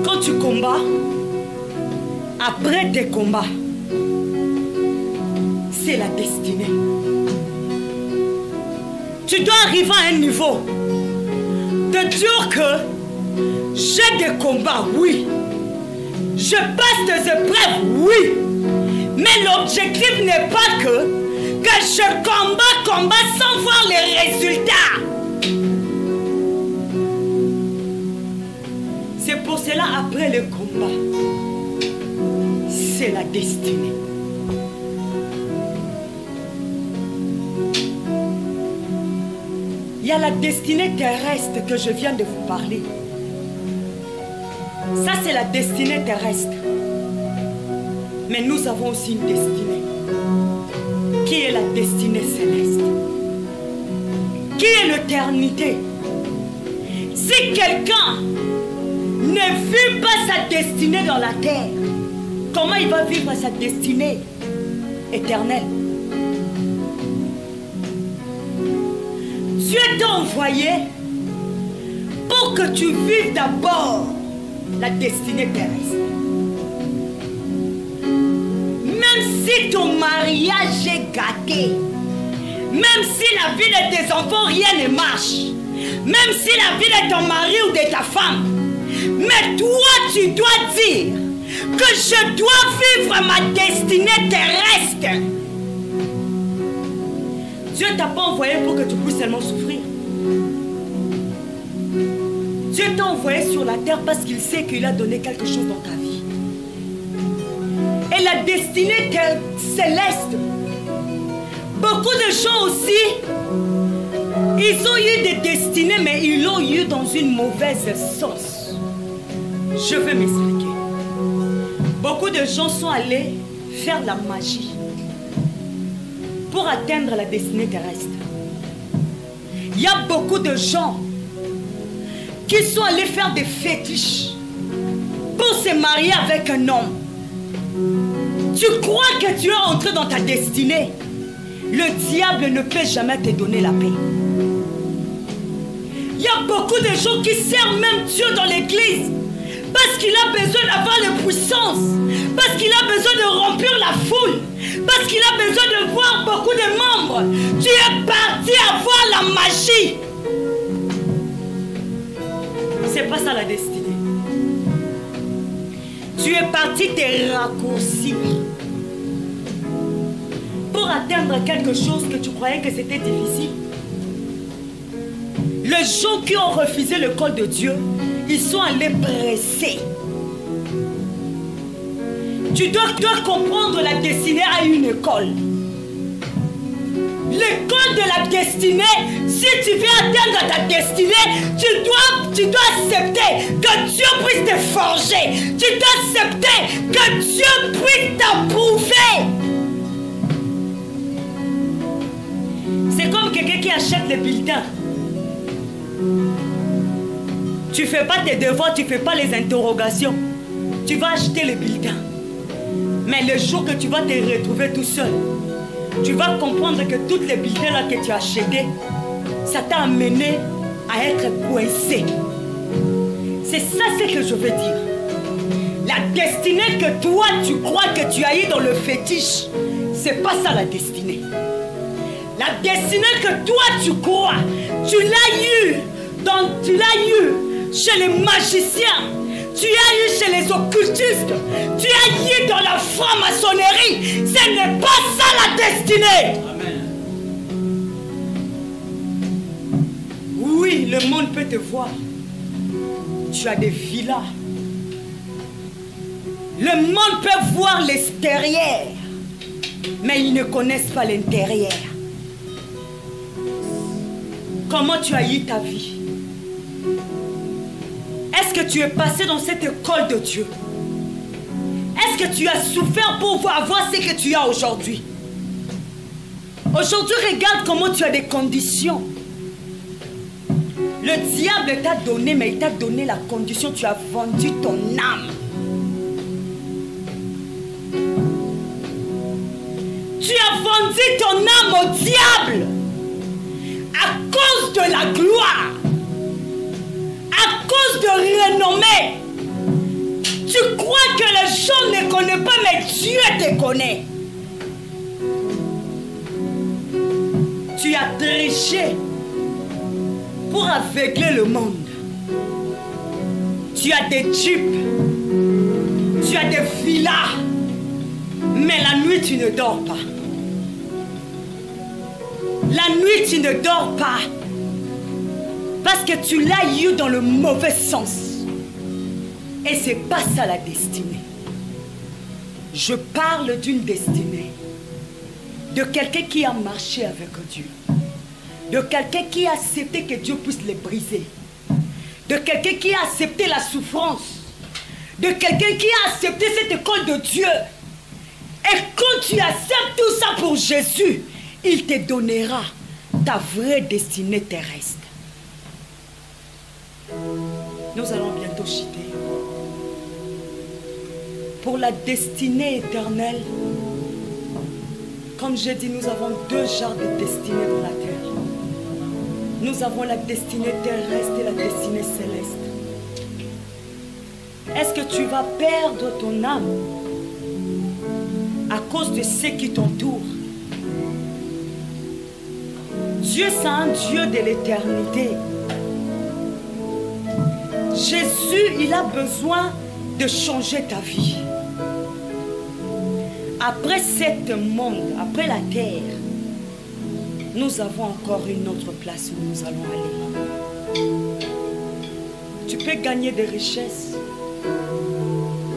S2: Quand tu combats, après tes combats, c'est la destinée. Tu dois arriver à un niveau de dire que j'ai des combats, oui. Je passe des épreuves, oui. Mais l'objectif n'est pas que je combat sans voir les résultats. C'est pour cela, après le combat, c'est la destinée. Il y a la destinée terrestre que je viens de vous parler. Ça, c'est la destinée terrestre. Mais nous avons aussi une destinée, qui est la destinée céleste, qui est l'éternité. Si quelqu'un ne vit pas sa destinée dans la terre, comment il va vivre sa destinée éternelle? Dieu t'a envoyé pour que tu vives d'abord la destinée terrestre. Même si ton mariage est gâté, même si la vie de tes enfants, rien ne marche, même si la vie de ton mari ou de ta femme, mais toi tu dois dire que je dois vivre ma destinée terrestre. Dieu ne t'a pas envoyé pour que tu puisses seulement souffrir. Dieu t'a envoyé sur la terre parce qu'il sait qu'il a donné quelque chose dans ta vie. Et la destinée céleste, beaucoup de gens aussi, ils ont eu des destinées, mais ils l'ont eu dans une mauvaise sens. Je vais m'expliquer. Beaucoup de gens sont allés faire de la magie pour atteindre la destinée terrestre. Il y a beaucoup de gens qui sont allés faire des fétiches pour se marier avec un homme. Tu crois que tu es entré dans ta destinée. Le diable ne peut jamais te donner la paix. Il y a beaucoup de gens qui servent même Dieu dans l'église parce qu'il a besoin d'avoir la puissance, parce qu'il a besoin de remplir la foule, parce qu'il a besoin de voir beaucoup de membres. Tu es parti avoir la magie. C'est pas ça la destinée. Tu es parti te raccourcir pour atteindre quelque chose que tu croyais que c'était difficile. Les gens qui ont refusé le col de Dieu, ils sont allés presser. Tu dois comprendre la destinée à une école. L'école de la destinée, si tu veux atteindre ta destinée, tu dois accepter que Dieu puisse te forger. Tu dois accepter que Dieu puisse t'approuver. C'est comme quelqu'un qui achète les bulletins. Tu ne fais pas tes devoirs, tu ne fais pas les interrogations. Tu vas acheter les bulletins. Mais le jour que tu vas te retrouver tout seul, tu vas comprendre que toutes les bulletins là que tu as achetés, ça t'a amené à être coincé. C'est ça ce que je veux dire. La destinée que toi tu crois que tu as eu dans le fétiche, c'est pas ça la destinée. La destinée que toi tu crois, tu l'as eu chez les magiciens, tu as eu chez les occultistes, tu as eu dans la franc-maçonnerie. Ce n'est pas ça la destinée. Amen. Oui, le monde peut te voir. Tu as des villas. Le monde peut voir l'extérieur. mais ils ne connaissent pas l'intérieur. Comment tu as eu ta vie? Est-ce que tu es passé dans cette école de Dieu? Est-ce que tu as souffert pour avoir ce que tu as aujourd'hui? Aujourd'hui, regarde comment tu as des conditions. Le diable t'a donné, mais il t'a donné la condition. Tu as vendu ton âme. Tu as vendu ton âme au diable à cause de la gloire, à cause de renommée. Tu crois que les gens ne connaissent pas, mais Dieu te connaît. Tu as triché pour aveugler le monde. Tu as des jeeps, tu as des villas, mais la nuit tu ne dors pas. La nuit tu ne dors pas parce que tu l'as eu dans le mauvais sens. Et c'est pas ça la destinée. Je parle d'une destinée, de quelqu'un qui a marché avec Dieu, de quelqu'un qui a accepté que Dieu puisse les briser, de quelqu'un qui a accepté la souffrance, de quelqu'un qui a accepté cette école de Dieu. Et quand tu acceptes tout ça pour Jésus, il te donnera ta vraie destinée terrestre. Nous allons bientôt chuter. Pour la destinée éternelle, comme j'ai dit, nous avons deux genres de destinée dans la terre. Nous avons la destinée terrestre et la destinée céleste. Est-ce que tu vas perdre ton âme à cause de ceux qui t'entourent? Dieu, c'est un Dieu de l'éternité. Jésus, il a besoin de changer ta vie. Après ce monde, après la terre, nous avons encore une autre place où nous allons aller. Tu peux gagner des richesses.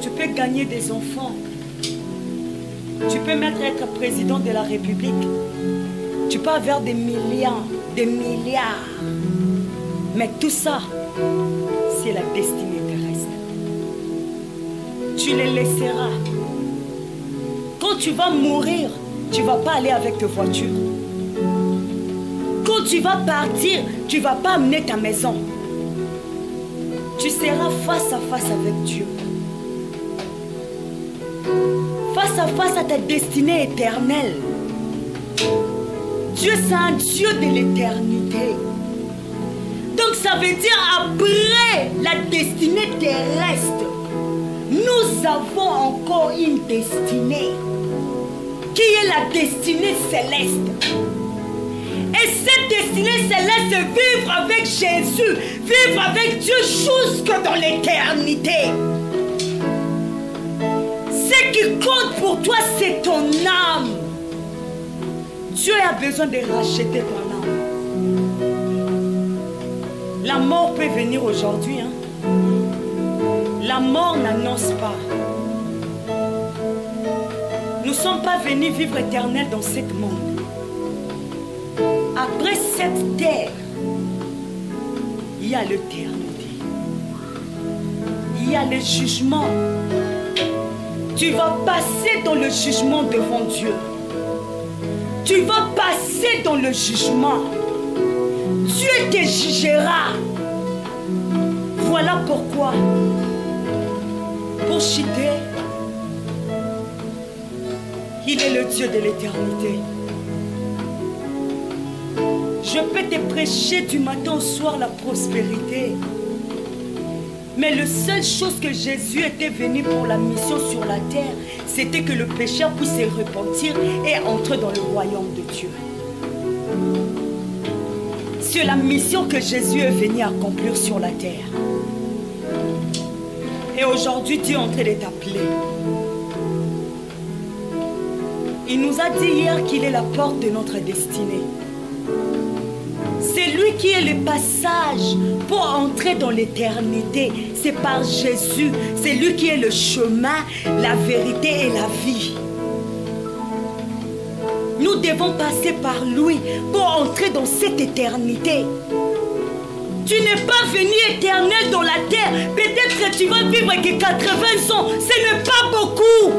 S2: Tu peux gagner des enfants. Tu peux même être président de la République. Tu peux avoir des millions, des milliards. Mais tout ça, c'est la destinée terrestre. Tu les laisseras. Quand tu vas mourir, tu ne vas pas aller avec ta voiture. Quand tu vas partir, tu ne vas pas amener ta maison. Tu seras face à face avec Dieu. Face à face à ta destinée éternelle. Dieu, c'est un Dieu de l'éternité. Donc ça veut dire après la destinée terrestre, nous avons encore une destinée qui est la destinée céleste. Et cette destinée céleste, c'est vivre avec Jésus, vivre avec Dieu jusque dans l'éternité. Ce qui compte pour toi, c'est ton âme. Dieu a besoin de racheter ton âme. La mort peut venir aujourd'hui. La mort n'annonce pas. Nous ne sommes pas venus vivre éternel dans ce monde. Après cette terre, il y a l'éternité. Il y a le jugement. Tu vas passer dans le jugement devant Dieu. Tu vas passer dans le jugement. Dieu te jugera. Voilà pourquoi, pour chuter, il est le Dieu de l'éternité. Je peux te prêcher du matin au soir la prospérité. Mais la seule chose que Jésus était venu pour la mission sur la terre, c'était que le pécheur puisse se repentir et entrer dans le royaume de Dieu. C'est la mission que Jésus est venu accomplir sur la terre. Et aujourd'hui, Dieu est en train de t'appeler. Il nous a dit hier qu'il est la porte de notre destinée. C'est lui qui est le passage pour entrer dans l'éternité. C'est par Jésus. C'est lui qui est le chemin, la vérité et la vie. nous devons passer par lui pour entrer dans cette éternité. Tu n'es pas venu éternel dans la terre. Peut-être que tu vas vivre que 80 ans. Ce n'est pas beaucoup.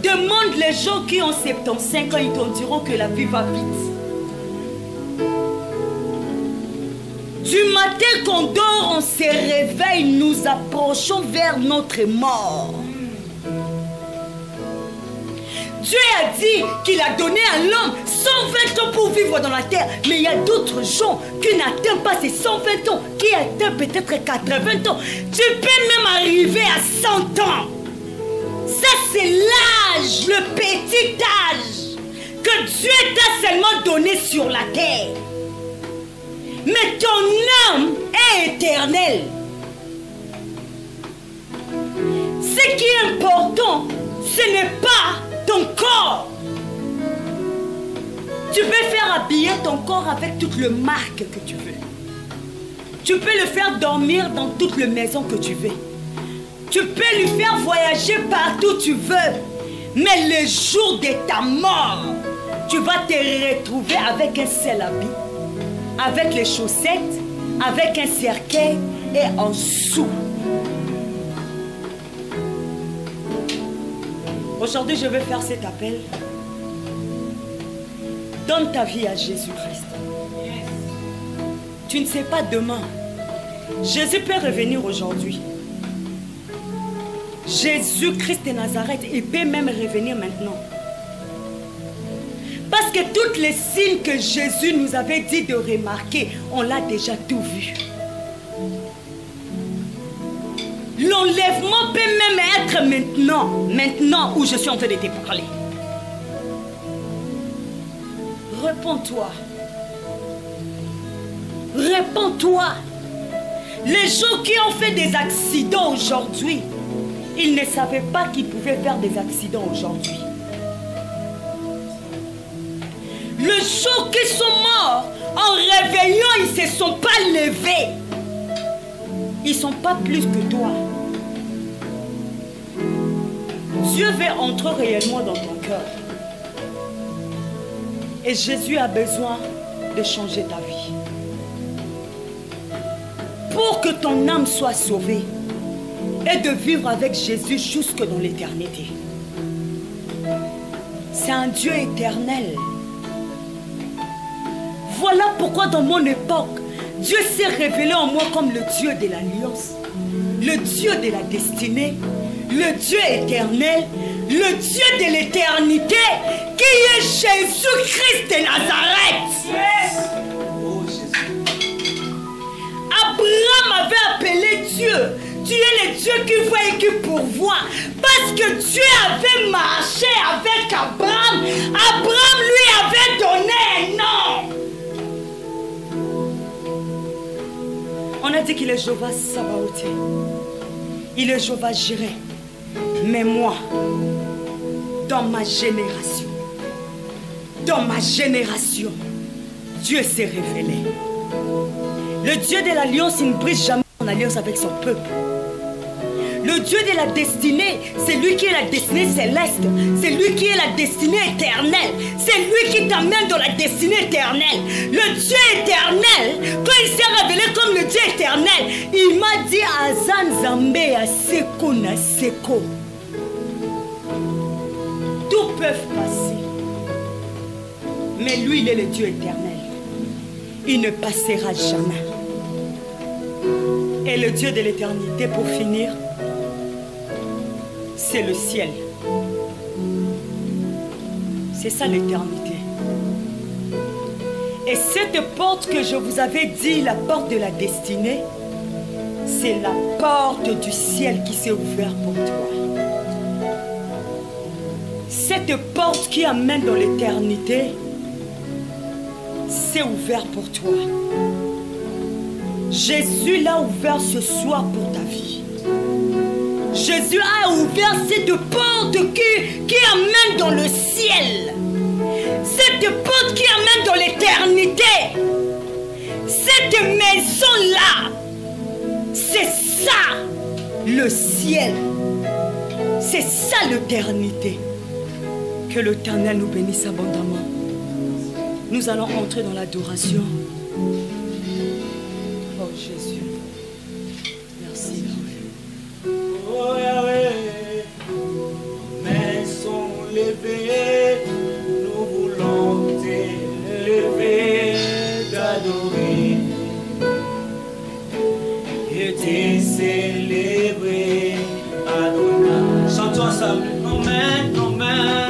S2: Demande les gens qui ont 75 ans, ils te diront que la vie va vite. Du matin qu'on dort, on se réveille, nous approchons vers notre mort. Dieu a dit qu'il a donné à l'homme 120 ans pour vivre dans la terre. Mais il y a d'autres gens qui n'atteignent pas ces 120 ans, qui atteignent peut-être 80 ans. Tu peux même arriver à 100 ans. Ça, c'est l'âge, le petit âge que Dieu t'a seulement donné sur la terre. Mais ton âme est éternelle. Ce qui est important, ce n'est pas ton corps. Tu peux faire habiller ton corps avec toute le marque que tu veux. Tu peux le faire dormir dans toute la maison que tu veux. Tu peux lui faire voyager partout où tu veux. Mais le jour de ta mort, tu vas te retrouver avec un seul habit, avec les chaussettes, avec un cercueil et un sou. Aujourd'hui, je veux faire cet appel. Donne ta vie à Jésus-Christ. Tu ne sais pas demain. Jésus peut revenir aujourd'hui. Jésus-Christ de Nazareth, il peut même revenir maintenant. Parce que tous les signes que Jésus nous avait dit de remarquer, on l'a déjà tout vu. L'enlèvement peut même être maintenant où je suis en train de te parler. Réponds-toi. Réponds-toi. Les gens qui ont fait des accidents aujourd'hui, ils ne savaient pas qu'ils pouvaient faire des accidents aujourd'hui. Les gens qui sont morts, en réveillant, ils ne se sont pas levés. Ils ne sont pas plus que toi. Dieu veut entrer réellement dans ton cœur. Et Jésus a besoin de changer ta vie. Pour que ton âme soit sauvée et de vivre avec Jésus jusque dans l'éternité. C'est un Dieu éternel. Voilà pourquoi dans mon époque, Dieu s'est révélé en moi comme le Dieu de l'alliance, le Dieu de la destinée, le Dieu éternel, le Dieu de l'éternité, qui est Jésus-Christ de Nazareth.
S3: Oh Jésus.
S2: Abraham avait appelé Dieu. Tu es le Dieu qui voit et qui pourvoit. Parce que Dieu avait marché avec Abraham. Abraham lui avait donné un nom. On a dit qu'il est Jéhovah Sabaoth. Il est Jéhovah Jireh. Mais moi, dans ma génération, Dieu s'est révélé. Le Dieu de l'alliance, il ne brise jamais en alliance avec son peuple. Le Dieu de la destinée, c'est lui qui est la destinée céleste. C'est lui qui est la destinée éternelle. C'est lui qui t'amène dans la destinée éternelle. Le Dieu éternel, quand il s'est révélé comme le Dieu éternel, il m'a dit Azan Zambé Aseko na Seko. Tout peut passer. Mais lui, il est le Dieu éternel. Il ne passera jamais. Et le Dieu de l'éternité, pour finir, c'est le ciel. C'est ça l'éternité. Et cette porte que je vous avais dit, la porte de la destinée, c'est la porte du ciel qui s'est ouverte pour toi. Cette porte qui amène dans l'éternité, c'est ouvert pour toi. Jésus l'a ouvert ce soir pour ta vie. Jésus a ouvert cette porte qui amène dans le ciel. Cette porte qui amène dans l'éternité. Cette maison-là, c'est ça le ciel. C'est ça l'éternité Que l'Éternel nous bénisse abondamment. Nous allons entrer dans l'adoration. Oh Jésus. Merci Yahweh.
S3: Oh Yahweh, mains sont levées, nous voulons t'élever, t'adorer et te célébrer. Adonai. Chantons ensemble. Nos mains, nos mains.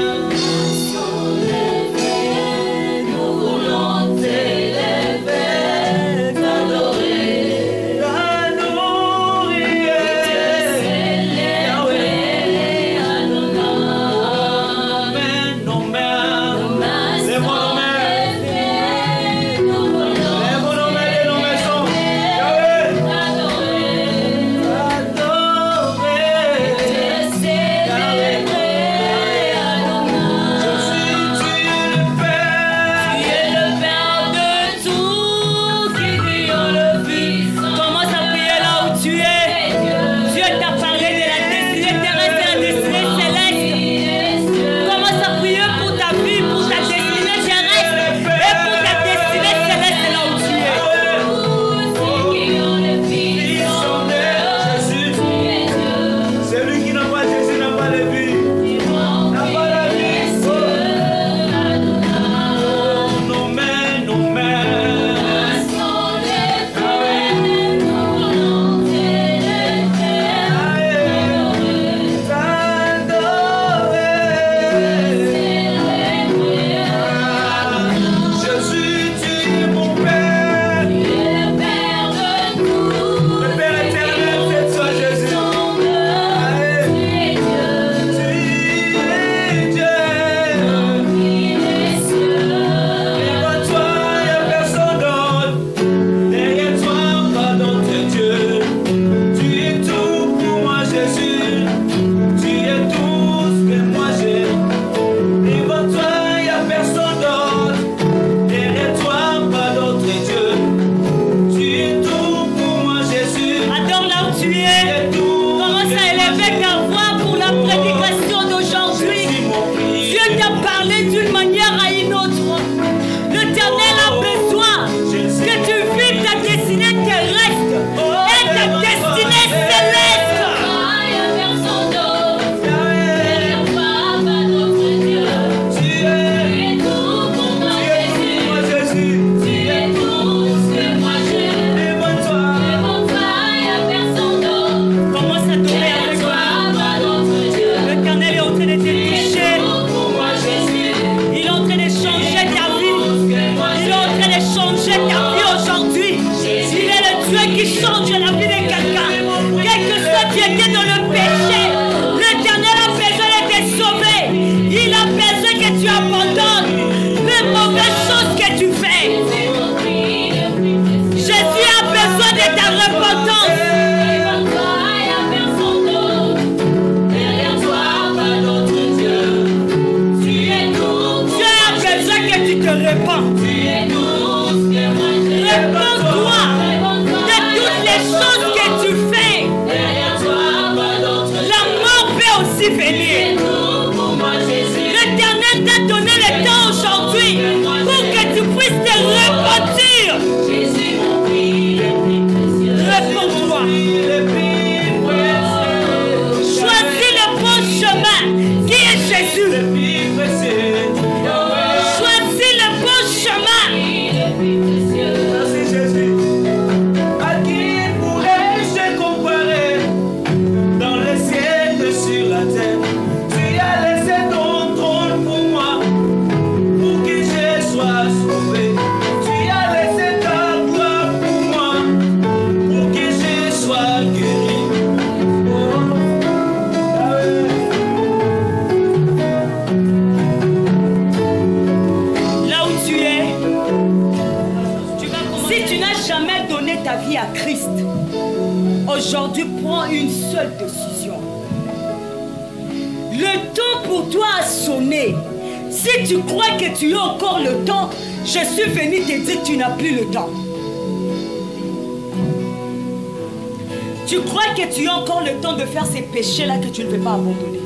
S2: Aujourd'hui, prends une seule décision. Le temps pour toi a sonné. Si tu crois que tu as encore le temps, je suis venu te dire que tu n'as plus le temps. Tu crois que tu as encore le temps de faire ces péchés-là que tu ne veux pas abandonner.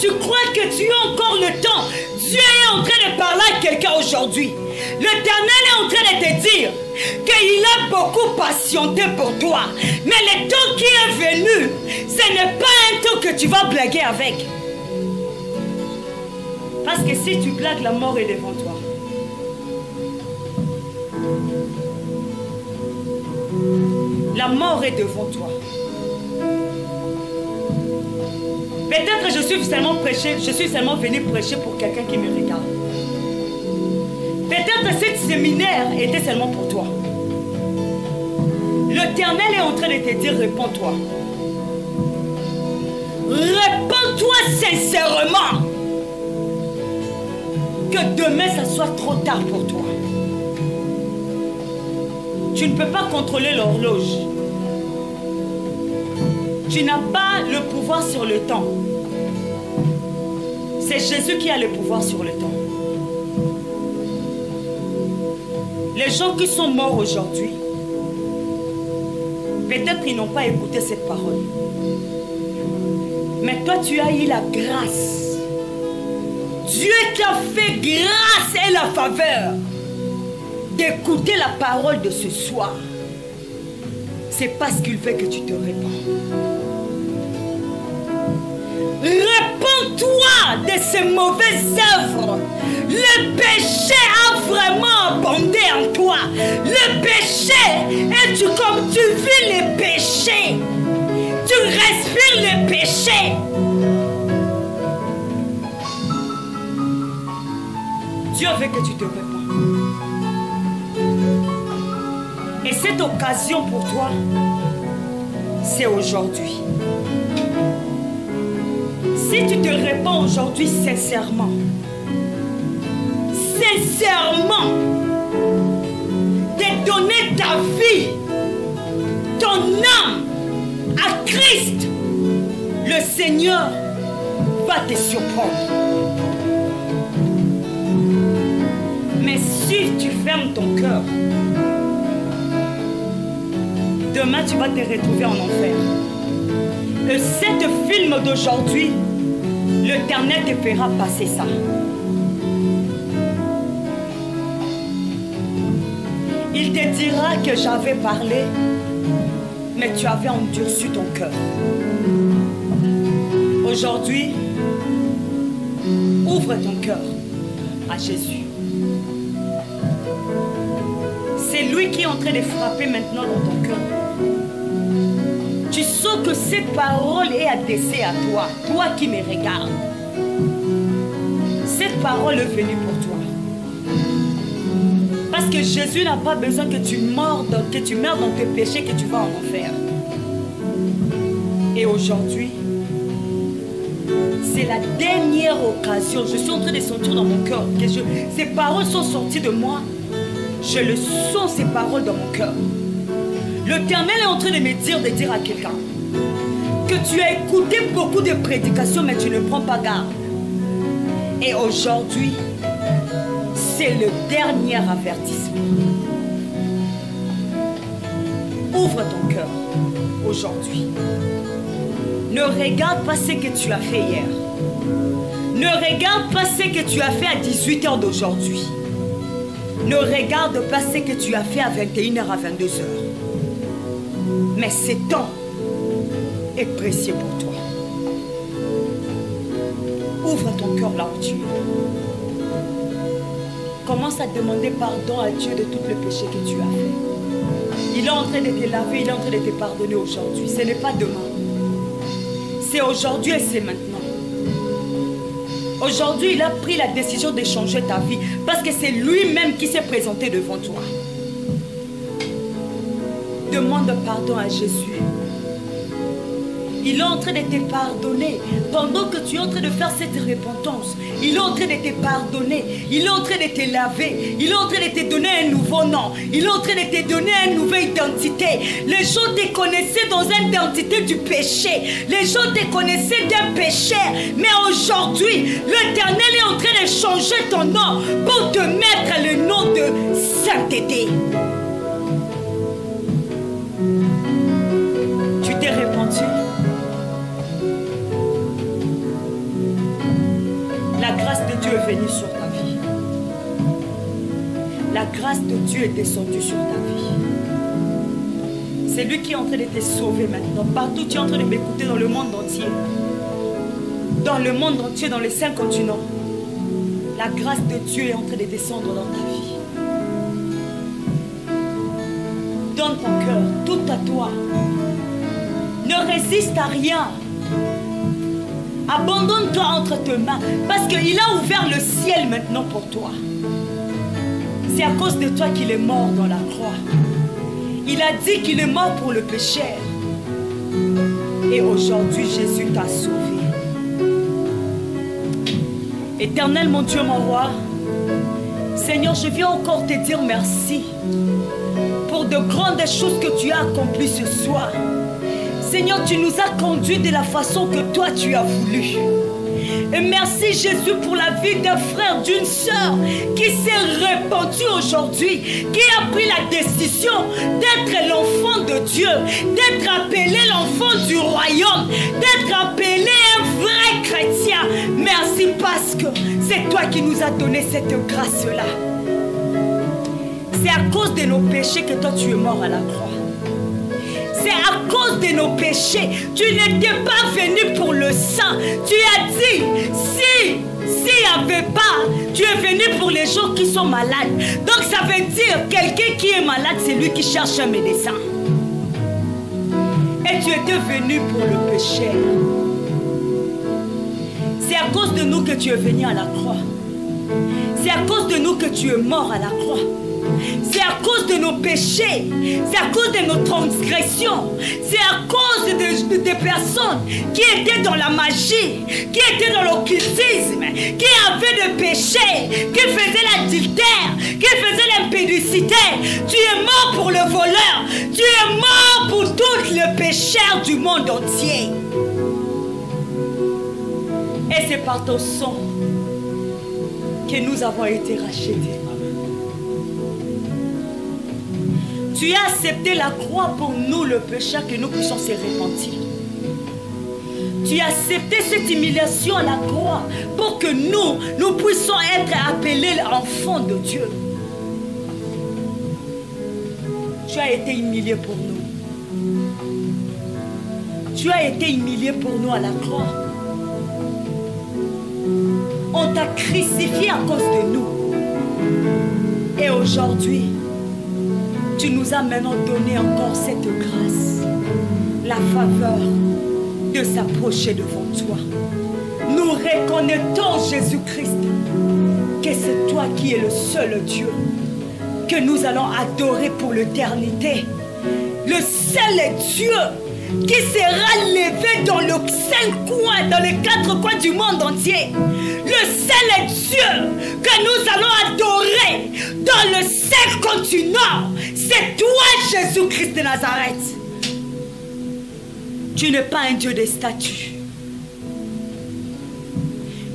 S2: tu crois que tu as encore le temps. Dieu est en train de parler à quelqu'un aujourd'hui. L'Éternel est en train de te dire qu'il a beaucoup patienté pour toi. Mais le temps qui est venu, ce n'est pas un temps que tu vas blaguer avec. Parce que si tu blagues, la mort est devant toi. La mort est devant toi. Peut-être je suis seulement venu prêcher pour quelqu'un qui me regarde. Peut-être ce séminaire était seulement pour toi. L'Éternel est en train de te dire, réponds-toi. Réponds-toi sincèrement. Que demain, ça soit trop tard pour toi. Tu ne peux pas contrôler l'horloge. Tu n'as pas le pouvoir sur le temps. C'est Jésus qui a le pouvoir sur le temps. Les gens qui sont morts aujourd'hui, peut-être ils n'ont pas écouté cette parole. Mais toi, tu as eu la grâce. Dieu t'a fait grâce et la faveur d'écouter la parole de ce soir. C'est parce qu'il veut que tu te répands. Répands-toi de ces mauvaises œuvres. Le péché a vraiment abondé en toi. Le péché, et comme tu vis les péchés, tu respires les péchés. Dieu veut que tu te répands. Et cette occasion pour toi, c'est aujourd'hui. Si tu te répands aujourd'hui sincèrement, de donner ta vie, ton âme à Christ, le Seigneur va te surprendre. Mais si tu fermes ton cœur, demain tu vas te retrouver en enfer. Et cet film d'aujourd'hui, l'Éternel te fera passer ça. Il te dira que j'avais parlé, mais tu avais endurci ton cœur. Aujourd'hui, ouvre ton cœur à Jésus. C'est lui qui est en train de frapper maintenant dans ton cœur. Tu sens que cette parole est adressée à toi, toi qui me regardes. Cette parole est venue pour toi. Parce que Jésus n'a pas besoin que tu meurs dans tes péchés, que tu vas en enfer. Et aujourd'hui, c'est la dernière occasion. Je suis en train de sentir dans mon cœur que ces paroles sont sorties de moi. Je le sens, ces paroles dans mon cœur. L'Éternel est en train de me dire à quelqu'un que tu as écouté beaucoup de prédications, mais tu ne prends pas garde. Et aujourd'hui, c'est le dernier avertissement. Ouvre ton cœur aujourd'hui. Ne regarde pas ce que tu as fait hier. Ne regarde pas ce que tu as fait à 18h d'aujourd'hui. Ne regarde pas ce que tu as fait à 21h à 22h. Mais ce temps est précieux pour toi. Ouvre ton cœur là où tu es. Commence à demander pardon à Dieu de tous les péchés que tu as fait. Il est en train de te laver, il est en train de te pardonner aujourd'hui. Ce n'est pas demain. C'est aujourd'hui et c'est maintenant. Aujourd'hui, il a pris la décision de changer ta vie parce que c'est lui-même qui s'est présenté devant toi. Demande pardon à Jésus. Il est en train de te pardonner. Pendant que tu es en train de faire cette repentance, il est en train de te pardonner. Il est en train de te laver. Il est en train de te donner un nouveau nom. Il est en train de te donner une nouvelle identité. Les gens te connaissaient dans une identité du péché. Les gens te connaissaient d'un péché. Mais aujourd'hui, l'Éternel est en train de changer ton nom pour te mettre le nom de sainteté. Tu t'es repenti. Dieu est descendu sur ta vie. C'est lui qui est en train de te sauver maintenant. Partout tu es en train de m'écouter dans le monde entier. Dans le monde entier, dans les 5 continents. La grâce de Dieu est en train de descendre dans ta vie. Donne ton cœur, tout à toi. Ne résiste à rien. Abandonne-toi entre tes mains. Parce qu'il a ouvert le ciel maintenant pour toi. C'est à cause de toi qu'il est mort dans la croix. Il a dit qu'il est mort pour le pécheur. Et aujourd'hui, Jésus t'a sauvé. Éternel, mon Dieu, mon roi, Seigneur, je viens encore te dire merci pour de grandes choses que tu as accomplies ce soir. Seigneur, tu nous as conduits de la façon que toi tu as voulu. Et merci Jésus pour la vie d'un frère, d'une sœur qui s'est répandu aujourd'hui, qui a pris la décision d'être l'enfant de Dieu, d'être appelé l'enfant du royaume, d'être appelé un vrai chrétien. Merci parce que c'est toi qui nous as donné cette grâce-là. C'est à cause de nos péchés que toi tu es mort à la croix. C'est à cause de nos péchés. Tu n'étais pas venu pour le sang. Tu as dit, s'il n'y avait pas, tu es venu pour les gens qui sont malades. Donc ça veut dire, quelqu'un qui est malade, c'est lui qui cherche un médecin. Et tu étais venu pour le péché. C'est à cause de nous que tu es venu à la croix. C'est à cause de nous que tu es mort à la croix. C'est à cause de nos péchés, c'est à cause de nos transgressions, c'est à cause des personnes qui étaient dans la magie, qui étaient dans l'occultisme, qui avaient des péchés, qui faisaient l'adultère, qui faisaient l'impudicité. Tu es mort pour le voleur, tu es mort pour tous les pécheurs du monde entier. Et c'est par ton sang que nous avons été rachetés. Tu as accepté la croix pour nous, le péché, que nous puissions se repentir. Tu as accepté cette humiliation à la croix pour que nous puissions être appelés enfants de Dieu. Tu as été humilié pour nous. Tu as été humilié pour nous à la croix. On t'a crucifié à cause de nous. Et aujourd'hui, tu nous as maintenant donné encore cette grâce, la faveur de s'approcher devant toi. Nous reconnaissons, Jésus-Christ, que c'est toi qui es le seul Dieu que nous allons adorer pour l'éternité. Le seul Dieu qui sera levé dans les 5 coins, dans les 4 coins du monde entier. Le seul Dieu que nous allons adorer dans le 5 continents. C'est toi, Jésus-Christ de Nazareth. Tu n'es pas un Dieu de statues.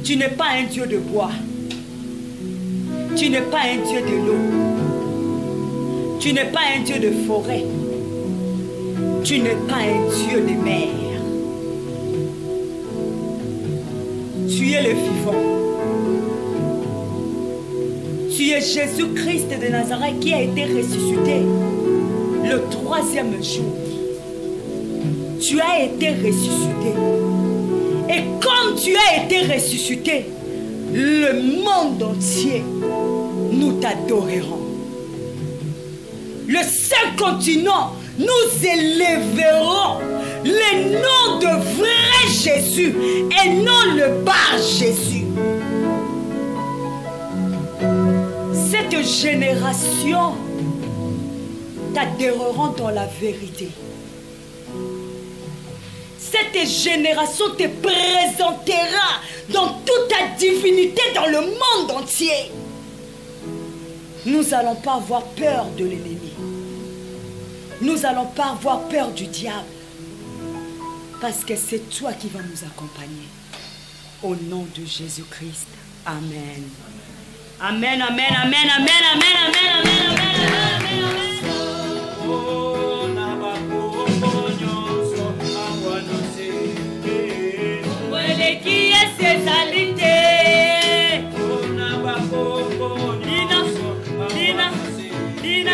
S2: Tu n'es pas un Dieu de bois. Tu n'es pas un Dieu de l'eau. Tu n'es pas un Dieu de forêt. Tu n'es pas un Dieu de mer. Tu es le vivant. Tu es Jésus-Christ de Nazareth qui a été ressuscité le 3e jour. Tu as été ressuscité. Et comme tu as été ressuscité, le monde entier, nous t'adorerons. Le 5 continent, nous élèverons le nom de vrai Jésus et non le bar Jésus. Cette génération t'adoreront dans la vérité. Cette génération te présentera dans toute ta divinité dans le monde entier. Nous n'allons pas avoir peur de l'ennemi. Nous n'allons pas avoir peur du diable. Parce que c'est toi qui vas nous accompagner. Au nom de Jésus-Christ. Amen. Amen, amen, amen, amen, amen, amen, amen, amen, amen, amen. Qui est ces alités? Dina,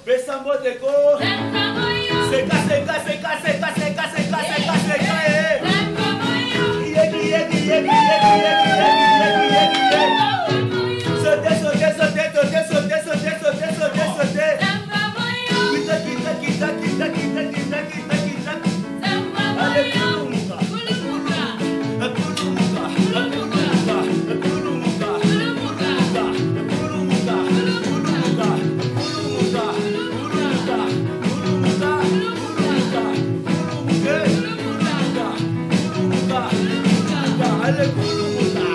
S3: Besambo Deko. Seka, seka, seka, seka, seka, seka, seka, seka, Yegi, yegi, yegi, yegi, yegi, yegi, yegi, yegi. Sauter, sauter, sauter, sauter, sauter, sauter, sauter, sauter, sauter. Kita, kita, kita, kita, kita, kita, kita, kita. Allez, kulumuka. Kulumuka. Kulumuka. Kulumuka. Kulumuka. Kulumuka. Kulumuka. Kulumuka. Allez, kulumuka.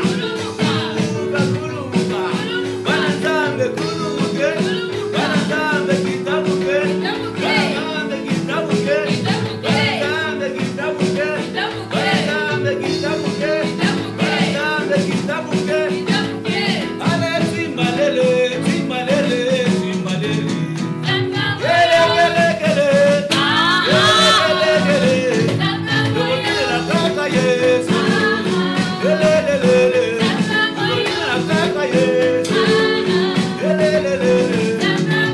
S3: Kulumuka. Banazambe kulumuke. Banazambe kitabuke. Banazambe kitabuke. Banazambe kitabuke. Banazambe kitabuke. Banazambe kitabuke. Allez, timalele, timalele, timalele. Gele, gele, gele. Gele, gele, gele. Dokotela nataka Yesu. Gele, gele, gele. Dokotela nataka Yesu. Gele, gele, gele.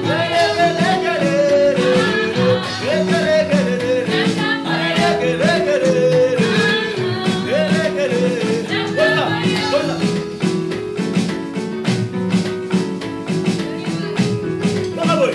S3: Gele, gele, gele. Gele, gele, gele. Allez, gele, gele. Gele, gele. Voilà, voilà. Bravo.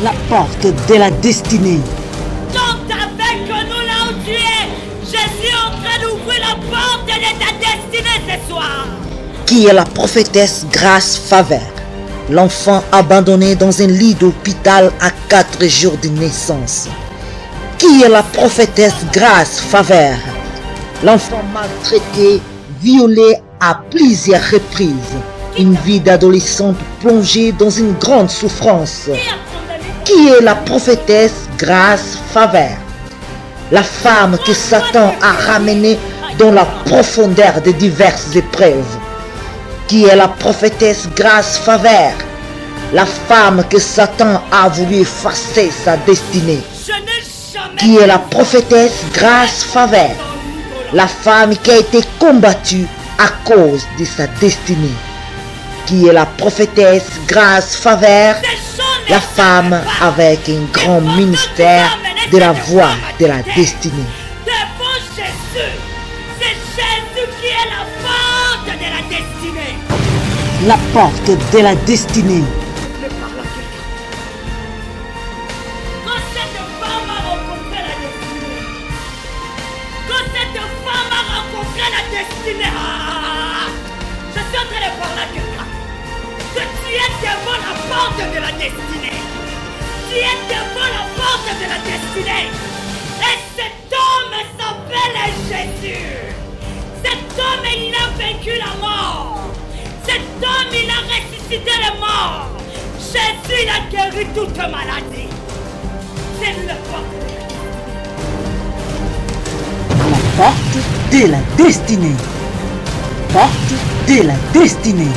S1: La porte de la destinée.
S2: Donc avec nous là où tu es, je suis en train d'ouvrir la porte de ta destinée ce soir.
S1: Qui est la prophétesse Grâce Favert, l'enfant abandonné dans un lit d'hôpital à 4 jours de naissance. Qui est la prophétesse Grâce Favert, l'enfant maltraité, violé à plusieurs reprises, une vie d'adolescente plongée dans une grande souffrance. Qui est la prophétesse Grâce Favert, la femme que Satan a ramenée dans la profondeur de diverses épreuves. Qui est la prophétesse Grâce Favert, la femme que Satan a voulu effacer sa destinée. Qui est la prophétesse Grâce Favert, la femme qui a été combattue à cause de sa destinée. Qui est la prophétesse Grâce Favert, la femme avec un grand ministère de la voix de la destinée.
S2: Devant Jésus, c'est Jésus qui est la porte de la destinée.
S1: La porte de la destinée.
S2: Quand cette femme a rencontré la destinée, quand cette femme a rencontré la destinée, je suis en train de parler à quelqu'un. Que tu es devant la porte de la destinée. Tu es devant la porte de la destinée. Et cet homme s'appelle Jésus. Cet homme, il a vaincu la mort. Cet homme, il a ressuscité les morts. Jésus, il a guéri toute maladie. C'est lui la porte de la destinée.
S1: La porte de la destinée. Porte de la destinée.